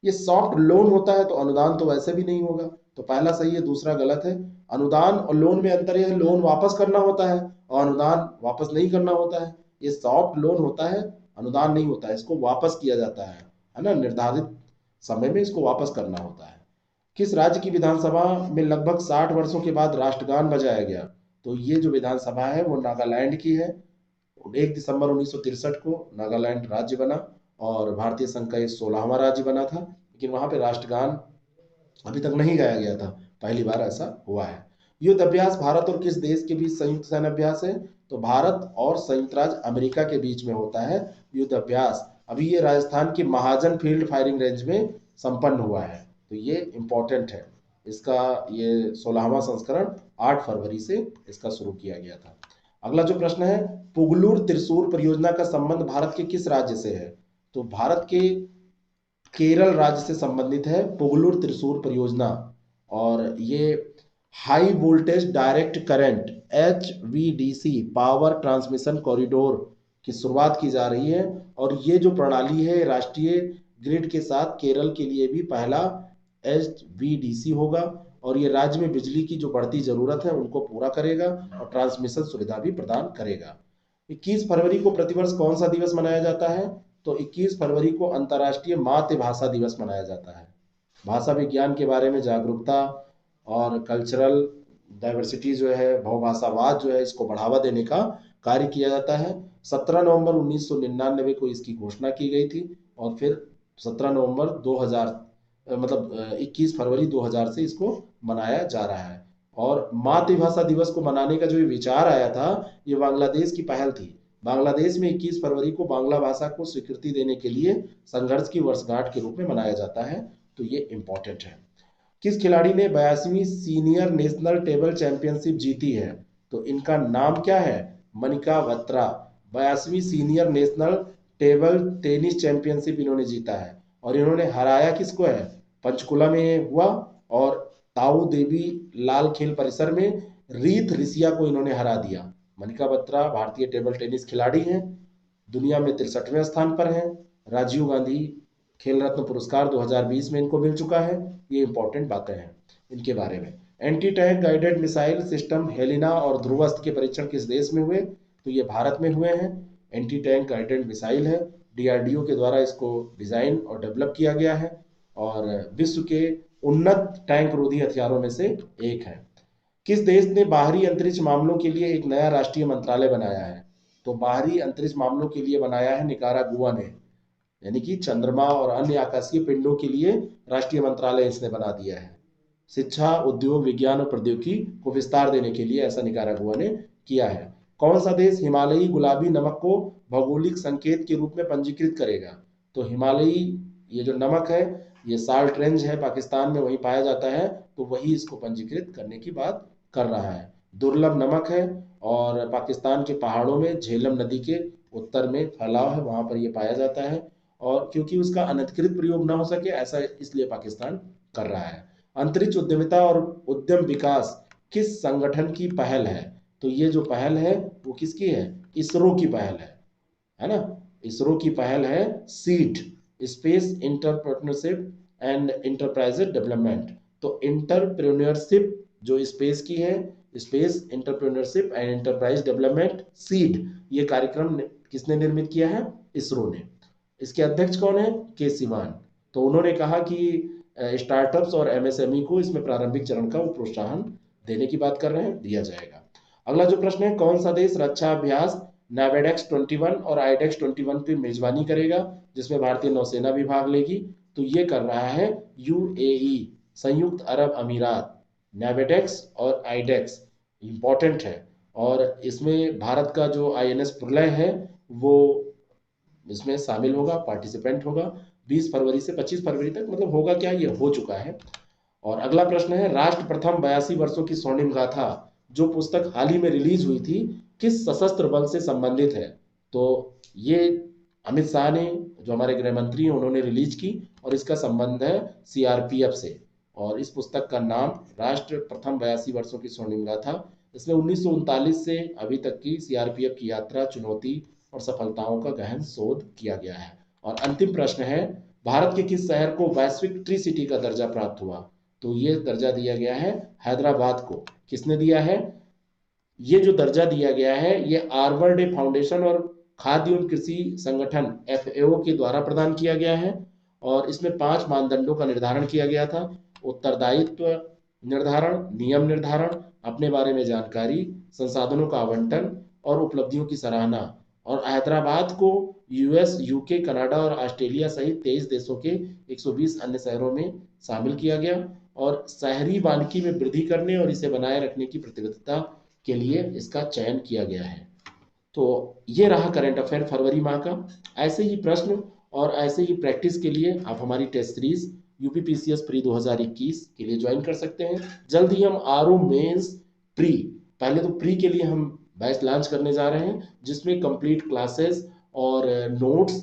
B: ये सॉफ्ट लोन होता है तो अनुदान तो वैसे भी नहीं होगा, तो पहला सही है दूसरा गलत है। अनुदान और लोन में अंतर है, लोन वापस करना होता है और अनुदान वापस नहीं करना होता है। ये सॉफ्ट लोन होता है, अनुदान नहीं होता है, इसको वापस किया जाता है ना, निर्धारित समय में इसको वापस करना होता है। किस राज्य की विधानसभा में लगभग 60 वर्षों के बाद राष्ट्रगान बजाया गया? तो ये जो विधानसभा है वो नागालैंड की है। 1 दिसंबर 1963 को नागालैंड राज्य बना और भारतीय संघ का ये 16वां राज्य बना था, लेकिन वहां पे राष्ट्रगान अभी तक नहीं गाया गया था, पहली बार ऐसा हुआ है। युद्ध अभ्यास भारत और किस देश के बीच संयुक्त सैन्य अभ्यास है? तो भारत और संयुक्त राज्य अमेरिका के बीच में होता है युद्ध अभ्यास। अभी ये राजस्थान के महाजन फील्ड फायरिंग रेंज में संपन्न हुआ है, तो ये इंपॉर्टेंट है। इसका ये 16वां संस्करण 8 फरवरी से इसका शुरू किया गया था। अगला जो प्रश्न है, पुगलुर त्रिशूर परियोजना का संबंध भारत के किस राज्य से है? तो भारत के केरल राज्य से संबंधित है पुगलुर त्रिशूर परियोजना। और ये high voltage direct current HVDC power transmission corridor की शुरुआत की जा रही है। और ये जो प्रणाली है राष्ट्रीय ग्रिड के साथ केरल के लिए भी पहला HVDC होगा। और ये राज्य में बिजली की जो बढ़ती जरूरत है उनको पूरा करेगा और ट्रांसमिशन सुविधा भी प्रदान करेगा। 21 फरवरी को प्रतिवर्ष कौन सा दिवस मनाया जाता है? तो 21 फरवरी को अंतर्राष्ट्रीय मातृभाषा दिवस मनाया जाता है। भाषा विज्ञान के बारे में जागरूकता और कल्चरल डाइवर्सिटी जो है, बहुभाषावाद जो है, इसको बढ़ावा देने का कार्य किया जाता है। 17 नवंबर 1999 को इसकी घोषणा की गई थी और फिर 17 नवंबर 2000 मतलब 21 फरवरी 2000 से इसको मनाया जा रहा है। और मातृभाषा दिवस को मनाने का जो ये विचार आया था, ये बांग्लादेश की पहल थी। बांग्लादेश में 21 फरवरी को बांग्ला भाषा को स्वीकृति देने के लिए संघर्ष की वर्षगांठ के रूप में मनाया जाता है, तो ये इंपॉर्टेंट है। किस खिलाड़ी ने 82वीं सीनियर नेशनल टेबल चैंपियनशिप जीती है? तो इनका नाम क्या है? मनिका बत्रा। 82वीं senior national table tennis championship इन्होंने जीता है। और इन्होंने हराया किसको है? पंचकुला में हुआ। और ताऊ देवी लाल खेल परिसर में रीत ऋषिया को इन्होंने हरा दिया। मनिका बत्रा भारतीय टेबल टेनिस खिलाड़ी हैं, दुनिया में 63वें स्थान पर हैं। राजीव गांधी खेल रत्न पुरस्कार 2020 में इनको मिल चुका है। ये इंपॉर्टेंट बातें हैं इनके बारे में। Anti tank guided missile system Helina और ध्रुवस्त्र के परीक्षण किस देश में हुए? तो ये भारत में हुए हैं। एंटी टैंक गाइडेड मिसाइल है, डीआरडीओ के द्वारा इसको डिजाइन और डेवलप किया गया है और विश्व के उन्नत टैंक रोधी हथियारों में से एक है। किस देश ने बाहरी अंतरिक्ष मामलों के लिए एक नया राष्ट्रीय मंत्रालय बनाया है? तो बाहरी अंतरिक्ष मामलों के लिए बनाया है निकारागुआ ने, यानी कि चंद्रमा और अन्य आकाशीय पिंडों के लिए राष्ट्रीय मंत्रालय इसने बना दिया है। शिक्षा, उद्योग, विज्ञान और प्रौद्योगिकी को विस्तार देने के लिए ऐसा निकारागुआ ने किया है। कौन सा देश हिमालयी गुलाबी नमक को भौगोलिक संकेत के रूप में पंजीकृत करेगा? तो हिमालयी ये जो नमक है, ये साल्ट रेंज है पाकिस्तान में, वहीं पाया जाता है, तो वही इसको पंजीकृत करने की बात कर रहा है। दुर्लभ नमक है और पाकिस्तान के पहाड़ों में झेलम नदी के उत्तर में फैलाव है, वहां पर यह पाया जाता है और क्योंकि उसका अनधिकृत प्रयोग ना हो सके ऐसा इसलिए पाकिस्तान कर रहा है। अंतरिक्ष उद्यमिता और उद्यम विकास किस संगठन की पहल है? तो ये जो पहल है वो किसकी है? इसरो की पहल है ना? इसरो की पहल है seed, space entrepreneurship and enterprise development. तो इंटरप्रेन्योरशिप जो स्पेस की है, space entrepreneurship and enterprise development seed, ये कार्यक्रम किसने निर्मित किया है? इसरो ने। इसके अध्यक्ष कौन है? के सिवान। तो उन्होंने कहा कि स्टार्टअप्स और एमएसएमई को इसमें प्रारंभिक चरण का वो प्रोत्साहन देने की बात कर रहे हैं, दिया जाएगा। अगला जो प्रश्न है, कौन सा देश रक्षा अभ्यास नावेडेक्स 21 और आईडेक्स 21 की मेजबानी करेगा, जिसमें भारतीय नौसेना भी भाग लेगी? तो ये कर रहा है यूएई, संयुक्त अरब अमीरात। नावेडेक्स और आईडेक्स इंपॉर्टेंट है और इसमें भारत का जो आईएनएस प्रलय है वो इसमें शामिल होगा, पार्टिसिपेंट होगा। 20 फरवरी से 25 फरवरी तक, मतलब होगा क्या, ये हो चुका है। और अगला प्रश्न है, राष्ट्र प्रथम 82 वर्षों की स्वर्णिम गाथा जो पुस्तक हाल ही में रिलीज हुई थी, किस सशस्त्र बल से संबंधित है? तो ये अमित शाह ने, जो हमारे गृह मंत्री हैं, उन्होंने रिलीज की और इसका संबंध है सीआरपीएफ से। और इस पुस्तक का नाम राष्ट्र प्रथम 82 वर्षों की स्वर्णिम गाथा। इसमें 1939 से अभी तक की सीआरपीएफ की यात्रा, चुनौती और सफलताओं का गहन शोध किया गया है। और अंतिम प्रश्न है, भारत के किस शहर को वैश्विक ट्री सिटी का दर्जा प्राप्त हुआ? तो ये दर्जा दिया गया है हैदराबाद को। किसने दिया है? ये जो दर्जा दिया गया है ये आर्बर डे फाउंडेशन और खाद्य एवं कृषि संगठन एफएओ के द्वारा प्रदान किया गया है। और इसमें 5 मानदंडों का निर्धारण किया गया था: उत्तरदायित्व निर्धारण, नियम निर्धारण, अपने बारे में जानकारी, संसाधनों का आवंटन और उपलब्धियों की सराहना। और हैदराबाद को यूएस, यूके, कनाडा और ऑस्ट्रेलिया सहित 23 देशों के 120 अन्य शहरों में शामिल किया गया और शहरी वानिकी में वृद्धि करने और इसे बनाए रखने की प्रतिबद्धता के लिए इसका चयन किया गया है। तो ये रहा करंट अफेयर फरवरी माह का। ऐसे ही प्रश्न और ऐसे ही प्रैक्टिस के लिए आप हमारी टेस्ट सीरीज यूपीपीसीएस प्री 2021 के लिए ज्वाइन कर सकते हैं। जल्द ही हम आरओ मेंस प्री, पहले तो प्री के लिए हम बैच लॉन्च करने जा रहे हैं जिसमें कंप्लीट क्लासेस और नोट्स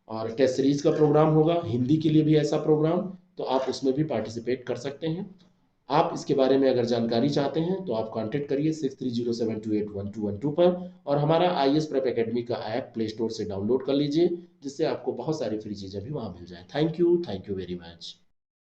B: और टेस्ट सीरीज का प्रोग्राम होगा। हिंदी के लिए भी ऐसा प्रोग्राम, तो आप उसमें भी पार्टिसिपेट कर सकते हैं। आप इसके बारे में अगर जानकारी चाहते हैं तो आप कांटेक्ट करिए 6307281212 पर और हमारा आईएएस प्रेप एकेडमी का ऐप प्ले स्टोर से डाउनलोड कर लीजिए जिससे आपको बहुत सारी फ्री चीज़ें भी वहाँ मिल जाए। Thank you very much.